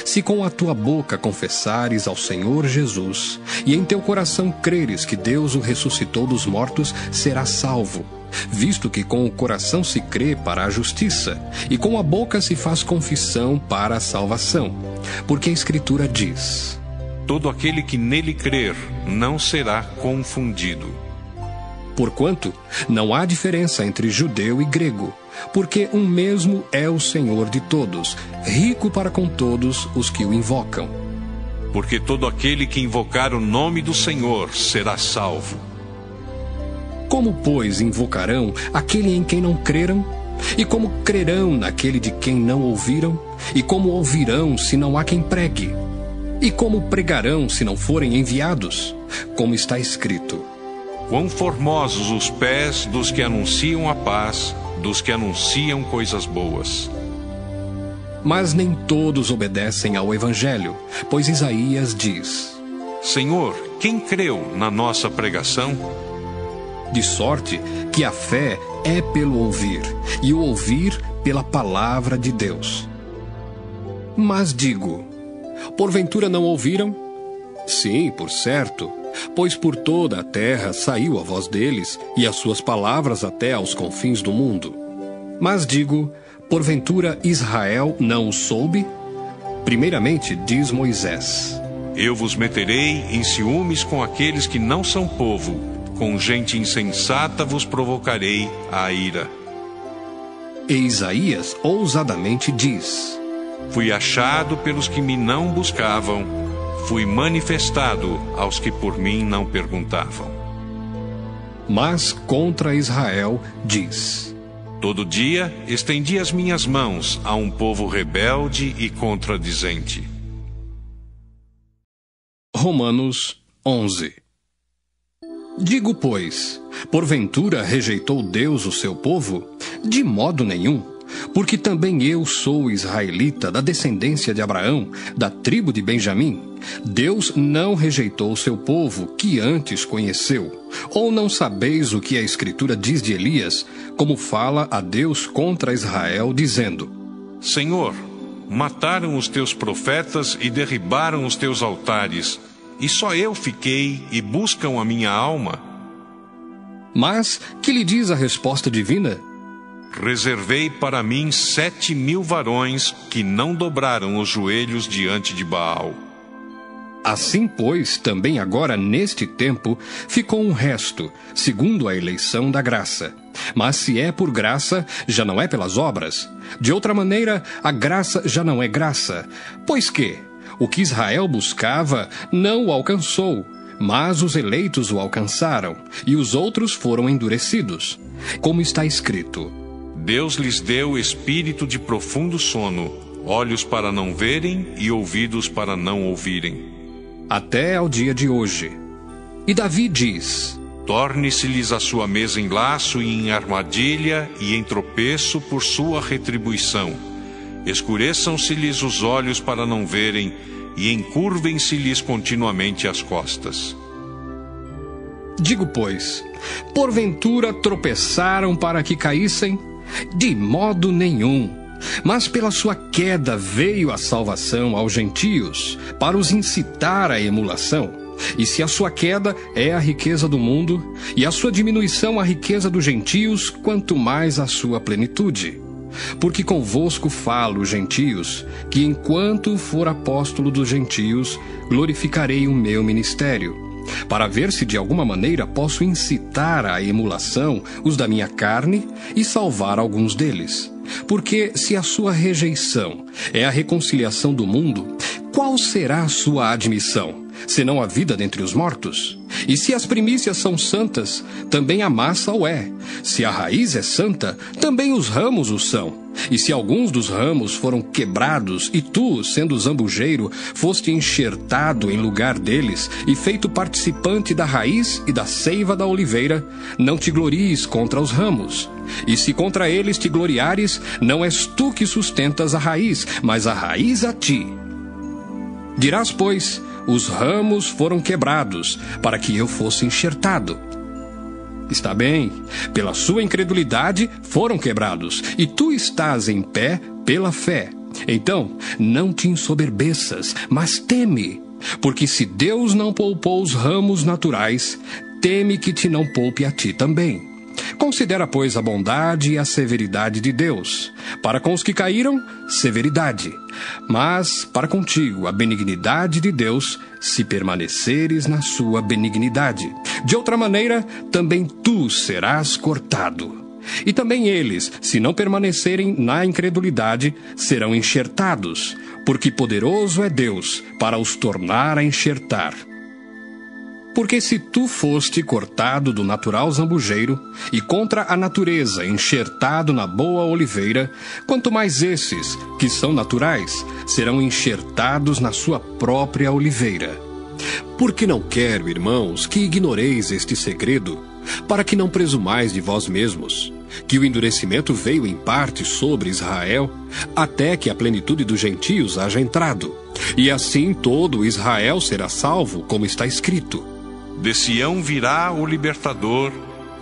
se com a tua boca confessares ao Senhor Jesus, e em teu coração creres que Deus o ressuscitou dos mortos, serás salvo. Visto que com o coração se crê para a justiça, e com a boca se faz confissão para a salvação. Porque a Escritura diz:
todo aquele que nele crer não será confundido.
Porquanto não há diferença entre judeu e grego, porque um mesmo é o Senhor de todos, rico para com todos os que o invocam.
Porque todo aquele que invocar o nome do Senhor será salvo.
Como, pois, invocarão aquele em quem não creram? E como crerão naquele de quem não ouviram? E como ouvirão se não há quem pregue? E como pregarão se não forem enviados? Como está escrito:
quão formosos os pés dos que anunciam a paz, dos que anunciam coisas boas.
Mas nem todos obedecem ao Evangelho, pois Isaías diz:
Senhor, quem creu na nossa pregação?
De sorte que a fé é pelo ouvir, e o ouvir pela palavra de Deus. Mas digo: porventura não ouviram? Sim, por certo, pois por toda a terra saiu a voz deles, e as suas palavras até aos confins do mundo. Mas digo: porventura Israel não o soube? Primeiramente diz Moisés:
eu vos meterei em ciúmes com aqueles que não são povo, com gente insensata vos provocarei a ira.
E Isaías ousadamente diz:
fui achado pelos que me não buscavam, fui manifestado aos que por mim não perguntavam.
Mas contra Israel diz:
todo dia estendi as minhas mãos a um povo rebelde e contradizente.
Romanos 11. Digo, pois, porventura rejeitou Deus o seu povo? De modo nenhum, porque também eu sou israelita, da descendência de Abraão, da tribo de Benjamim. Deus não rejeitou o seu povo, que antes conheceu. Ou não sabeis o que a Escritura diz de Elias, como fala a Deus contra Israel, dizendo:
Senhor, mataram os teus profetas e derribaram os teus altares, e só eu fiquei e buscam a minha alma.
Mas que lhe diz a resposta divina?
Reservei para mim 7.000 varões que não dobraram os joelhos diante de Baal.
Assim, pois, também agora neste tempo ficou um resto, segundo a eleição da graça. Mas se é por graça, já não é pelas obras. De outra maneira, a graça já não é graça. Pois que o que Israel buscava não o alcançou, mas os eleitos o alcançaram, e os outros foram endurecidos. Como está escrito:
Deus lhes deu espírito de profundo sono, olhos para não verem e ouvidos para não ouvirem.
Até ao dia de hoje. E Davi diz:
torne-se-lhes a sua mesa em laço e em armadilha e em tropeço por sua retribuição. Escureçam-se-lhes os olhos para não verem e encurvem-se-lhes continuamente as costas.
Digo, pois, porventura tropeçaram para que caíssem? De modo nenhum. Mas pela sua queda veio a salvação aos gentios, para os incitar à emulação. E se a sua queda é a riqueza do mundo, e a sua diminuição a riqueza dos gentios, quanto mais a sua plenitude. Porque convosco falo, gentios, que enquanto for apóstolo dos gentios, glorificarei o meu ministério, para ver se de alguma maneira posso incitar à emulação os da minha carne e salvar alguns deles. Porque se a sua rejeição é a reconciliação do mundo, qual será a sua admissão, senão a vida dentre os mortos? E se as primícias são santas, também a massa o é. Se a raiz é santa, também os ramos o são. E se alguns dos ramos foram quebrados, e tu, sendo zambujeiro, foste enxertado em lugar deles, e feito participante da raiz e da seiva da oliveira, não te glories contra os ramos. E se contra eles te gloriares, não és tu que sustentas a raiz, mas a raiz a ti. Dirás, pois: os ramos foram quebrados, para que eu fosse enxertado. Está bem, pela sua incredulidade foram quebrados, e tu estás em pé pela fé. Então, não te ensoberbeças, mas teme, porque se Deus não poupou os ramos naturais, teme que te não poupe a ti também. Considera, pois, a bondade e a severidade de Deus. Para com os que caíram, severidade. Mas, para contigo, a benignidade de Deus, se permaneceres na sua benignidade. De outra maneira, também tu serás cortado. E também eles, se não permanecerem na incredulidade, serão enxertados, porque poderoso é Deus para os tornar a enxertar. Porque se tu foste cortado do natural zambujeiro, e contra a natureza enxertado na boa oliveira, quanto mais esses, que são naturais, serão enxertados na sua própria oliveira. Porque não quero, irmãos, que ignoreis este segredo, para que não presumais de vós mesmos, que o endurecimento veio em parte sobre Israel, até que a plenitude dos gentios haja entrado. E assim todo Israel será salvo, como está escrito.
De Sião virá o libertador,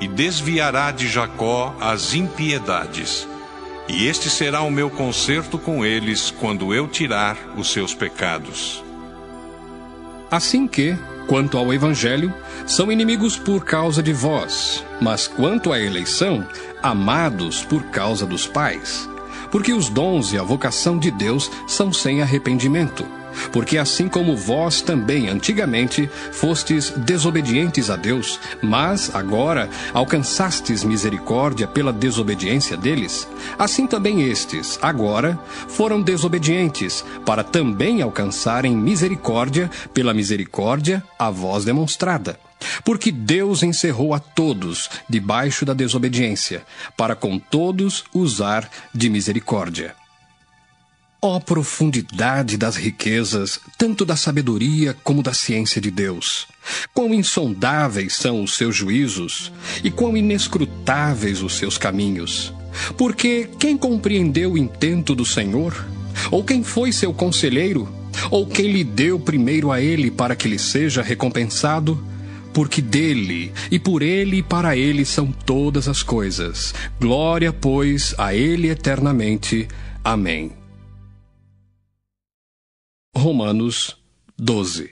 e desviará de Jacó as impiedades. E este será o meu concerto com eles, quando eu tirar os seus pecados.
Assim que, quanto ao Evangelho, são inimigos por causa de vós, mas quanto à eleição, amados por causa dos pais. Porque os dons e a vocação de Deus são sem arrependimento. Porque assim como vós também antigamente fostes desobedientes a Deus, mas agora alcançastes misericórdia pela desobediência deles, assim também estes, agora, foram desobedientes, para também alcançarem misericórdia pela misericórdia a vós demonstrada. Porque Deus encerrou a todos debaixo da desobediência, para com todos usar de misericórdia. Ó profundidade das riquezas, tanto da sabedoria como da ciência de Deus! Quão insondáveis são os seus juízos, e quão inescrutáveis os seus caminhos! Porque quem compreendeu o intento do Senhor? Ou quem foi seu conselheiro? Ou quem lhe deu primeiro a ele para que lhe seja recompensado? Porque dele, e por ele e para ele são todas as coisas. Glória, pois, a ele eternamente. Amém. Romanos 12.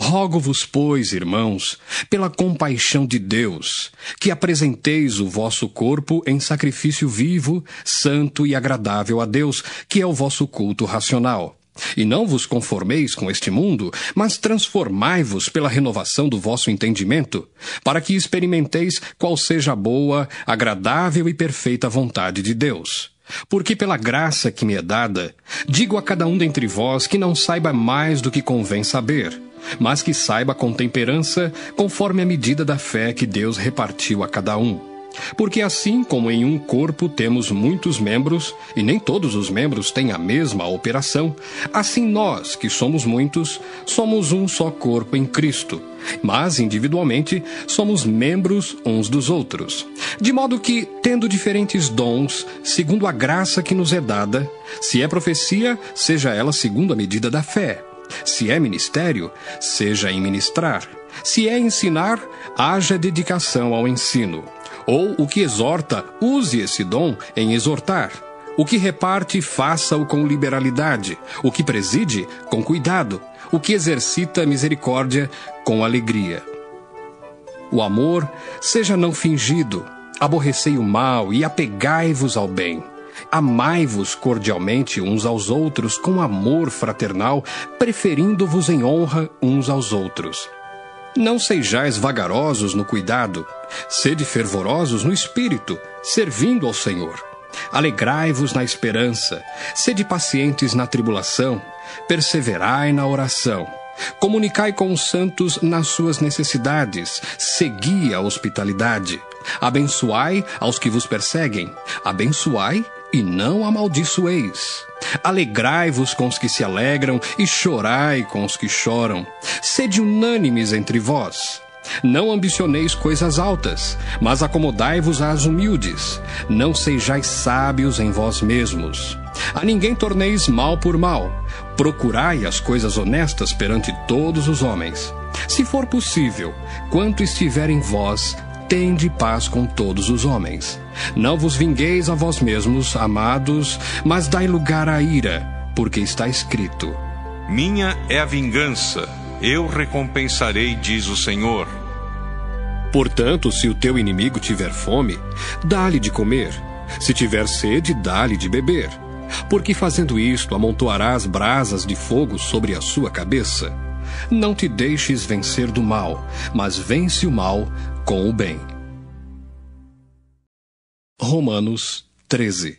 Rogo-vos, pois, irmãos, pela compaixão de Deus, que apresenteis o vosso corpo em sacrifício vivo, santo e agradável a Deus, que é o vosso culto racional. E não vos conformeis com este mundo, mas transformai-vos pela renovação do vosso entendimento, para que experimenteis qual seja a boa, agradável e perfeita vontade de Deus. Porque pela graça que me é dada, digo a cada um dentre vós que não saiba mais do que convém saber, mas que saiba com temperança, conforme a medida da fé que Deus repartiu a cada um. Porque assim como em um corpo temos muitos membros, e nem todos os membros têm a mesma operação, assim nós, que somos muitos, somos um só corpo em Cristo, mas individualmente somos membros uns dos outros. De modo que, tendo diferentes dons, segundo a graça que nos é dada, se é profecia, seja ela segundo a medida da fé. Se é ministério, seja em ministrar. Se é ensinar, haja dedicação ao ensino. Ou o que exorta, use esse dom em exortar. O que reparte, faça-o com liberalidade. O que preside, com cuidado. O que exercita misericórdia, com alegria. O amor seja não fingido. Aborrecei o mal e apegai-vos ao bem. Amai-vos cordialmente uns aos outros com amor fraternal, preferindo-vos em honra uns aos outros. Não sejais vagarosos no cuidado, sede fervorosos no espírito, servindo ao Senhor. Alegrai-vos na esperança, sede pacientes na tribulação, perseverai na oração. Comunicai com os santos nas suas necessidades, segui a hospitalidade. Abençoai aos que vos perseguem, abençoai e não amaldiçoeis. Alegrai-vos com os que se alegram e chorai com os que choram. Sede unânimes entre vós. Não ambicioneis coisas altas, mas acomodai-vos às humildes. Não sejais sábios em vós mesmos. A ninguém torneis mal por mal. Procurai as coisas honestas perante todos os homens. Se for possível, quanto estiver em vós, tende paz com todos os homens. Não vos vingueis a vós mesmos, amados, mas dai lugar à ira, porque está escrito:
Minha é a vingança, eu recompensarei, diz o Senhor.
Portanto, se o teu inimigo tiver fome, dá-lhe de comer. Se tiver sede, dá-lhe de beber. Porque fazendo isto, amontoarás brasas de fogo sobre a sua cabeça. Não te deixes vencer do mal, mas vence o mal com o bem. Romanos 13.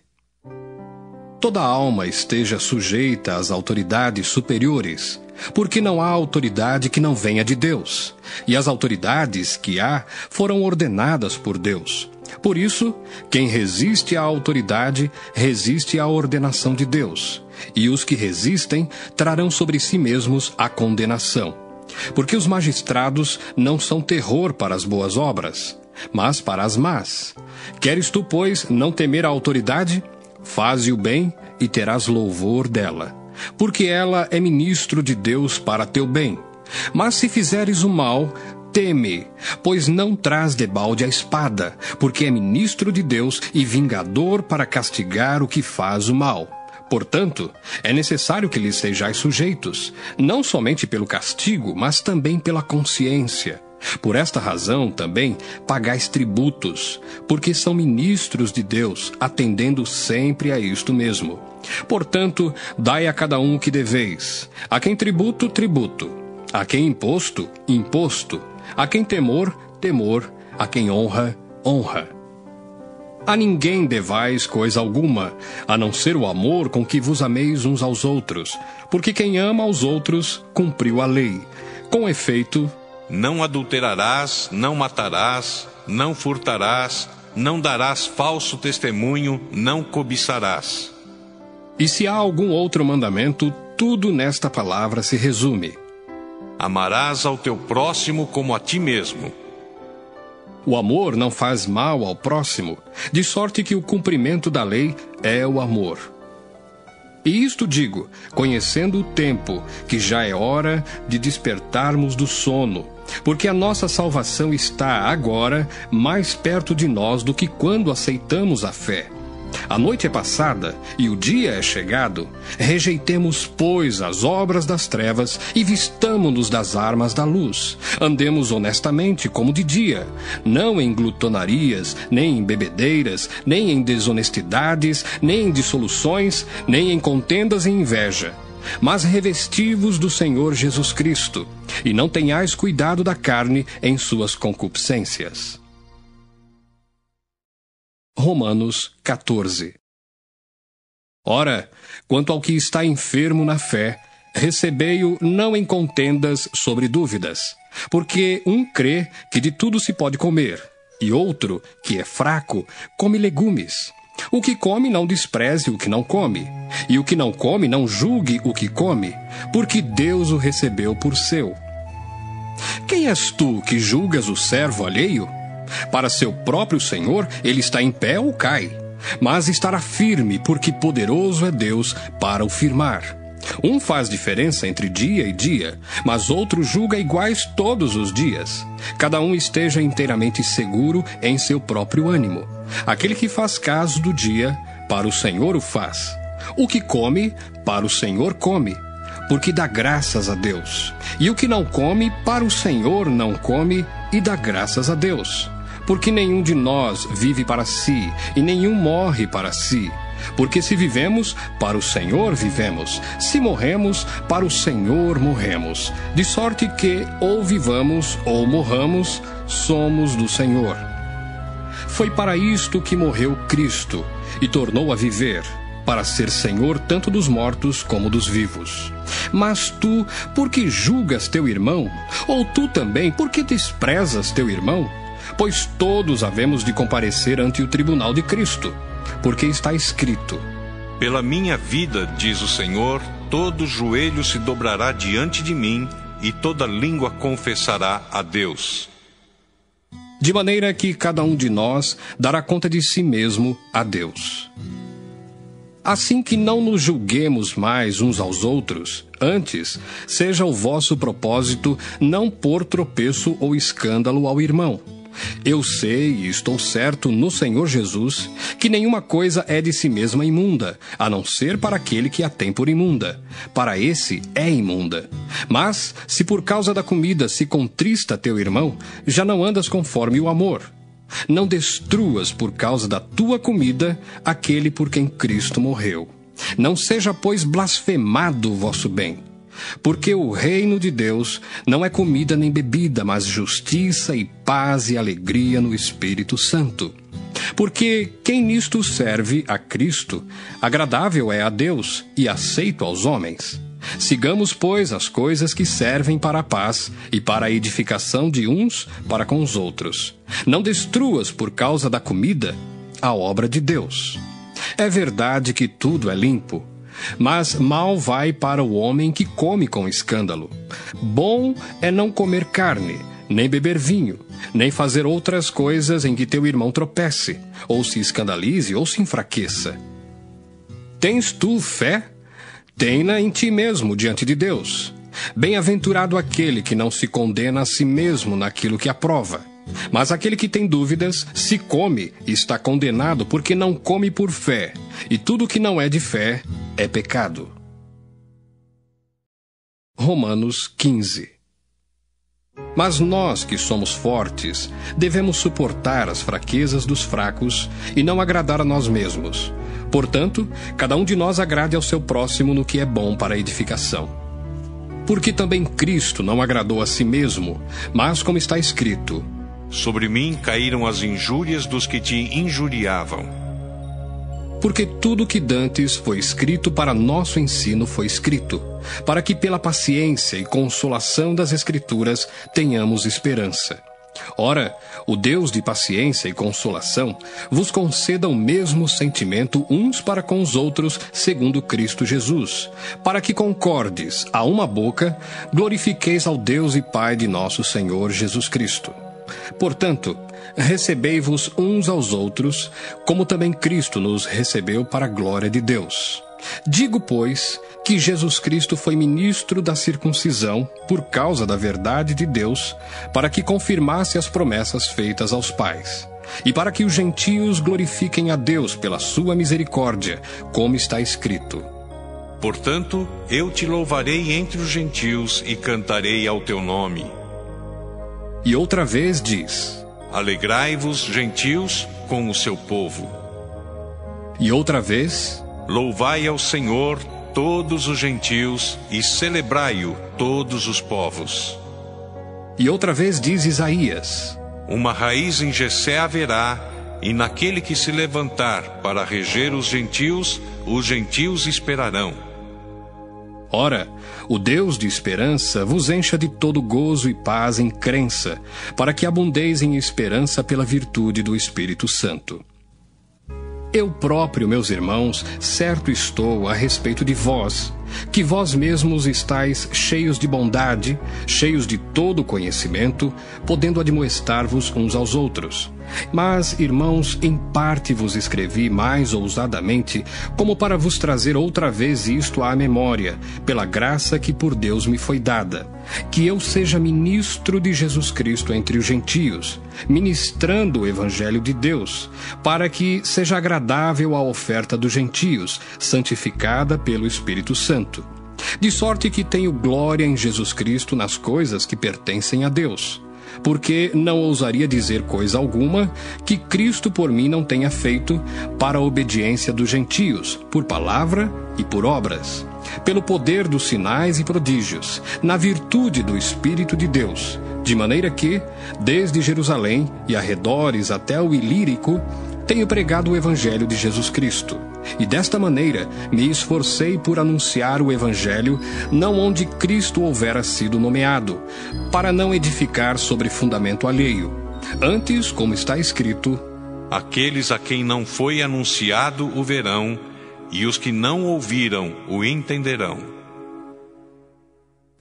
Toda alma esteja sujeita às autoridades superiores, porque não há autoridade que não venha de Deus, e as autoridades que há foram ordenadas por Deus. Por isso, quem resiste à autoridade, resiste à ordenação de Deus, e os que resistem trarão sobre si mesmos a condenação. Porque os magistrados não são terror para as boas obras, mas para as más. Queres tu, pois, não temer a autoridade? Faze o bem e terás louvor dela, porque ela é ministro de Deus para teu bem. Mas se fizeres o mal, teme, pois não traz debalde a espada, porque é ministro de Deus e vingador para castigar o que faz o mal. Portanto, é necessário que lhes sejais sujeitos, não somente pelo castigo, mas também pela consciência. Por esta razão, também, pagais tributos, porque são ministros de Deus, atendendo sempre a isto mesmo. Portanto, dai a cada um o que deveis. A quem tributo, tributo. A quem imposto, imposto. A quem temor, temor. A quem honra, honra. A ninguém devais coisa alguma, a não ser o amor com que vos ameis uns aos outros, porque quem ama aos outros cumpriu a lei. Com efeito,
não adulterarás, não matarás, não furtarás, não darás falso testemunho, não cobiçarás.
E se há algum outro mandamento, tudo nesta palavra se resume:
amarás ao teu próximo como a ti mesmo.
O amor não faz mal ao próximo, de sorte que o cumprimento da lei é o amor. E isto digo, conhecendo o tempo, que já é hora de despertarmos do sono, porque a nossa salvação está agora mais perto de nós do que quando aceitamos a fé. A noite é passada e o dia é chegado. Rejeitemos, pois, as obras das trevas e vistamo-nos das armas da luz. Andemos honestamente como de dia, não em glutonarias, nem em bebedeiras, nem em desonestidades, nem em dissoluções, nem em contendas e inveja. Mas revesti-vos do Senhor Jesus Cristo, e não tenhais cuidado da carne em suas concupiscências. Romanos 14. Ora, quanto ao que está enfermo na fé, recebei-o não em contendas sobre dúvidas, porque um crê que de tudo se pode comer, e outro, que é fraco, come legumes. O que come não despreze o que não come, e o que não come não julgue o que come, porque Deus o recebeu por seu. Quem és tu que julgas o servo alheio? Para seu próprio Senhor, ele está em pé ou cai, mas estará firme, porque poderoso é Deus para o firmar. Um faz diferença entre dia e dia, mas outro julga iguais todos os dias. Cada um esteja inteiramente seguro em seu próprio ânimo. Aquele que faz caso do dia, para o Senhor o faz. O que come, para o Senhor come, porque dá graças a Deus. E o que não come, para o Senhor não come, e dá graças a Deus. Porque nenhum de nós vive para si, e nenhum morre para si. Porque se vivemos, para o Senhor vivemos. Se morremos, para o Senhor morremos. De sorte que, ou vivamos, ou morramos, somos do Senhor. Foi para isto que morreu Cristo, e tornou a viver, para ser Senhor tanto dos mortos como dos vivos. Mas tu, por que julgas teu irmão? Ou tu também, por que desprezas teu irmão? Pois todos havemos de comparecer ante o tribunal de Cristo, porque está escrito:
pela minha vida, diz o Senhor, todo joelho se dobrará diante de mim, e toda língua confessará a Deus.
De maneira que cada um de nós dará conta de si mesmo a Deus. Assim que não nos julguemos mais uns aos outros, antes, seja o vosso propósito não pôr tropeço ou escândalo ao irmão. Eu sei e estou certo no Senhor Jesus que nenhuma coisa é de si mesma imunda, a não ser para aquele que a tem por imunda. Para esse é imunda. Mas, se por causa da comida se contrista teu irmão, já não andas conforme o amor. Não destruas por causa da tua comida aquele por quem Cristo morreu. Não seja, pois, blasfemado o vosso bem. Porque o reino de Deus não é comida nem bebida, mas justiça e paz e alegria no Espírito Santo. Porque quem nisto serve a Cristo, agradável é a Deus e aceito aos homens. Sigamos, pois, as coisas que servem para a paz e para a edificação de uns para com os outros. Não destruas por causa da comida a obra de Deus. É verdade que tudo é limpo, mas mal vai para o homem que come com escândalo. Bom é não comer carne, nem beber vinho, nem fazer outras coisas em que teu irmão tropece, ou se escandalize, ou se enfraqueça. Tens tu fé? Tem-na em ti mesmo diante de Deus. Bem-aventurado aquele que não se condena a si mesmo naquilo que aprova. Mas aquele que tem dúvidas, se come, está condenado porque não come por fé, e tudo que não é de fé é pecado. Romanos 15. Mas nós que somos fortes, devemos suportar as fraquezas dos fracos e não agradar a nós mesmos. Portanto, cada um de nós agrade ao seu próximo no que é bom para a edificação. Porque também Cristo não agradou a si mesmo, mas como está escrito:
Sobre mim caíram as injúrias dos que te injuriavam.
Porque tudo que dantes foi escrito para nosso ensino foi escrito, para que pela paciência e consolação das Escrituras tenhamos esperança. Ora, o Deus de paciência e consolação vos conceda o mesmo sentimento uns para com os outros, segundo Cristo Jesus, para que concordes a uma boca, glorifiqueis ao Deus e Pai de nosso Senhor Jesus Cristo. Portanto, recebei-vos uns aos outros, como também Cristo nos recebeu para a glória de Deus. Digo, pois, que Jesus Cristo foi ministro da circuncisão por causa da verdade de Deus, para que confirmasse as promessas feitas aos pais, e para que os gentios glorifiquem a Deus pela sua misericórdia, como está escrito:
Portanto, eu te louvarei entre os gentios e cantarei ao teu nome.
E outra vez diz:
Alegrai-vos, gentios, com o seu povo.
E outra vez:
Louvai ao Senhor todos os gentios e celebrai-o todos os povos.
E outra vez diz Isaías:
Uma raiz em Jessé haverá, e naquele que se levantar para reger os gentios esperarão.
Ora, o Deus de esperança vos encha de todo gozo e paz em crença, para que abundeis em esperança pela virtude do Espírito Santo. Eu próprio, meus irmãos, certo estou a respeito de vós, que vós mesmos estáis cheios de bondade, cheios de todo conhecimento, podendo admoestar-vos uns aos outros. Mas, irmãos, em parte vos escrevi mais ousadamente, como para vos trazer outra vez isto à memória, pela graça que por Deus me foi dada, que eu seja ministro de Jesus Cristo entre os gentios, ministrando o Evangelho de Deus, para que seja agradável a oferta dos gentios, santificada pelo Espírito Santo. De sorte que tenho glória em Jesus Cristo nas coisas que pertencem a Deus. Porque não ousaria dizer coisa alguma que Cristo por mim não tenha feito para a obediência dos gentios, por palavra e por obras, pelo poder dos sinais e prodígios, na virtude do Espírito de Deus, de maneira que, desde Jerusalém e arredores até o Ilírico, tenho pregado o Evangelho de Jesus Cristo. E desta maneira me esforcei por anunciar o Evangelho, não onde Cristo houvera sido nomeado, para não edificar sobre fundamento alheio. Antes, como está escrito:
Aqueles a quem não foi anunciado o verão, e os que não ouviram o entenderão.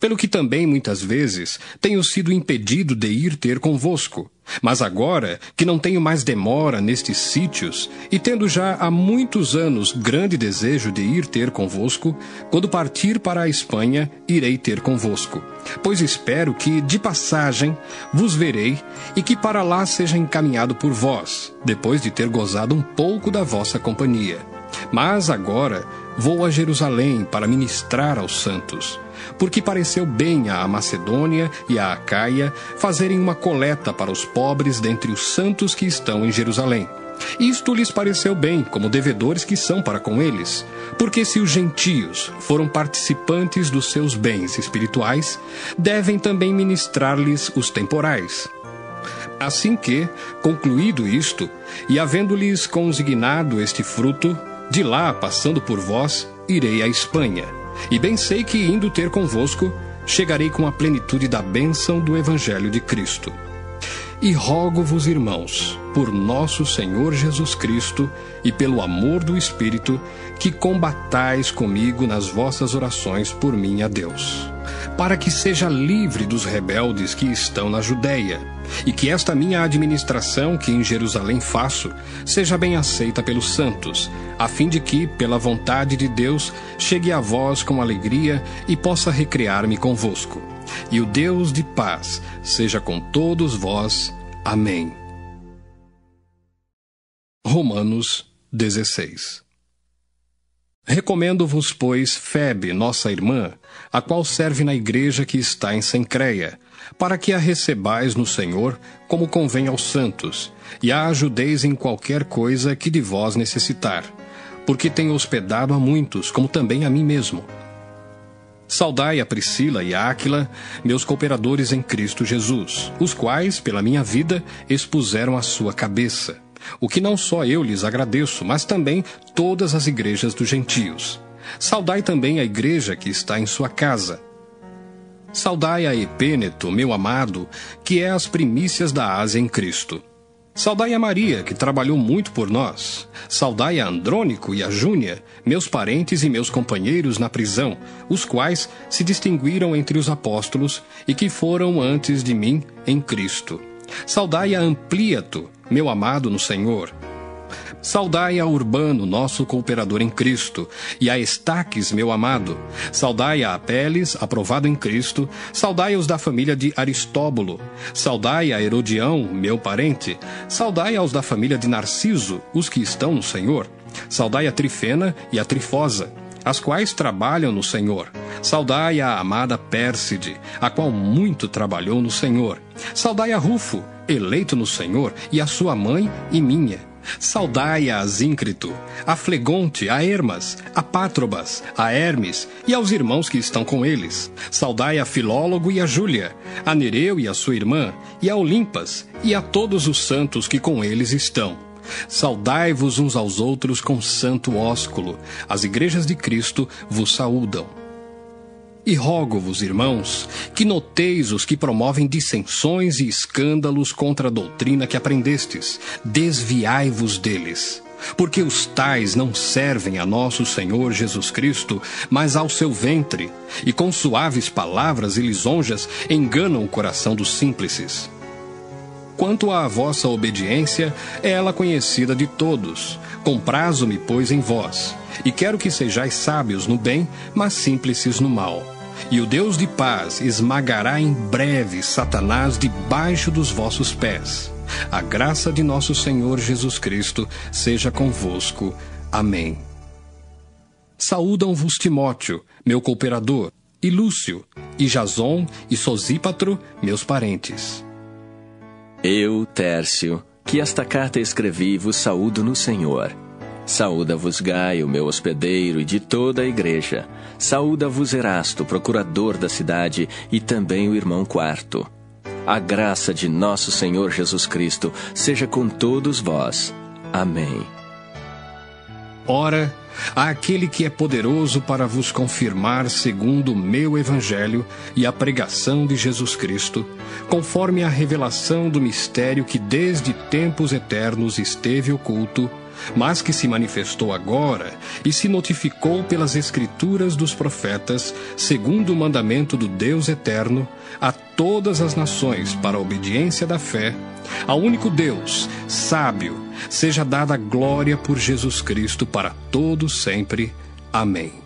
pelo que também muitas vezes tenho sido impedido de ir ter convosco. Mas agora que não tenho mais demora nestes sítios, e tendo já há muitos anos grande desejo de ir ter convosco, quando partir para a Espanha, irei ter convosco. Pois espero que, de passagem, vos verei, e que para lá seja encaminhado por vós, depois de ter gozado um pouco da vossa companhia. Mas agora vou a Jerusalém para ministrar aos santos, porque pareceu bem à Macedônia e à Acaia fazerem uma coleta para os pobres dentre os santos que estão em Jerusalém. Isto lhes pareceu bem, como devedores que são para com eles, porque se os gentios foram participantes dos seus bens espirituais, devem também ministrar-lhes os temporais. Assim que, concluído isto, e havendo-lhes consignado este fruto, de lá, passando por vós, irei à Espanha. E bem sei que, indo ter convosco, chegarei com a plenitude da bênção do Evangelho de Cristo. E rogo-vos, irmãos, por nosso Senhor Jesus Cristo e pelo amor do Espírito, que combatais comigo nas vossas orações por mim a Deus, para que seja livre dos rebeldes que estão na Judéia, e que esta minha administração que em Jerusalém faço seja bem aceita pelos santos, a fim de que, pela vontade de Deus, chegue a vós com alegria e possa recrear-me convosco. E o Deus de paz seja com todos vós. Amém. Romanos 16. Recomendo-vos, pois, Febe, nossa irmã, a qual serve na igreja que está em Cencreia, para que a recebais no Senhor, como convém aos santos, e a ajudeis em qualquer coisa que de vós necessitar, porque tenho hospedado a muitos, como também a mim mesmo. Saudai a Priscila e a Áquila, meus cooperadores em Cristo Jesus, os quais, pela minha vida, expuseram a sua cabeça, o que não só eu lhes agradeço, mas também todas as igrejas dos gentios. Saudai também a igreja que está em sua casa. Saudai a Epêneto, meu amado, que é as primícias da Ásia em Cristo. Saudai a Maria, que trabalhou muito por nós. Saudai a Andrônico e a Júnia, meus parentes e meus companheiros na prisão, os quais se distinguiram entre os apóstolos e que foram antes de mim em Cristo. Saudai a Amplíato, meu amado no Senhor. Saudai a Urbano, nosso cooperador em Cristo, e a Estaques, meu amado. Saudai a Apeles, aprovado em Cristo. Saudai os da família de Aristóbulo. Saudai a Herodião, meu parente. Saudai aos da família de Narciso, os que estão no Senhor. Saudai a Trifena e a Trifosa, as quais trabalham no Senhor. Saudai a amada Pérside, a qual muito trabalhou no Senhor. Saudai a Rufo, eleito no Senhor, e a sua mãe e minha. Saudai a Asíncrito, a Flegonte, a Hermas, a Pátrobas, a Hermes e aos irmãos que estão com eles. Saudai a Filólogo e a Júlia, a Nereu e a sua irmã, e a Olimpas, e a todos os santos que com eles estão. Saudai-vos uns aos outros com santo ósculo. As igrejas de Cristo vos saúdam. E rogo-vos, irmãos, que noteis os que promovem dissensões e escândalos contra a doutrina que aprendestes. Desviai-vos deles. Porque os tais não servem a nosso Senhor Jesus Cristo, mas ao seu ventre, e com suaves palavras e lisonjas enganam o coração dos simples. Quanto à vossa obediência, é ela conhecida de todos. Comprazo-me, pois, em vós, e quero que sejais sábios no bem, mas simples no mal. E o Deus de paz esmagará em breve Satanás debaixo dos vossos pés. A graça de nosso Senhor Jesus Cristo seja convosco. Amém. Saúdam-vos Timóteo, meu cooperador, e Lúcio, e Jason, e Sosípatro, meus parentes.
Eu, Tércio, que esta carta escrevi, vos saúdo no Senhor. Saúda-vos Gaio, meu hospedeiro, e de toda a igreja. Saúda-vos Erasto, procurador da cidade, e também o irmão Quarto. A graça de nosso Senhor Jesus Cristo seja com todos vós. Amém.
Ora, àquele que é poderoso para vos confirmar segundo o meu evangelho e a pregação de Jesus Cristo, conforme a revelação do mistério que desde tempos eternos esteve oculto, mas que se manifestou agora e se notificou pelas Escrituras dos profetas, segundo o mandamento do Deus eterno, a todas as nações para a obediência da fé, ao único Deus, sábio, seja dada glória por Jesus Cristo para todos sempre. Amém.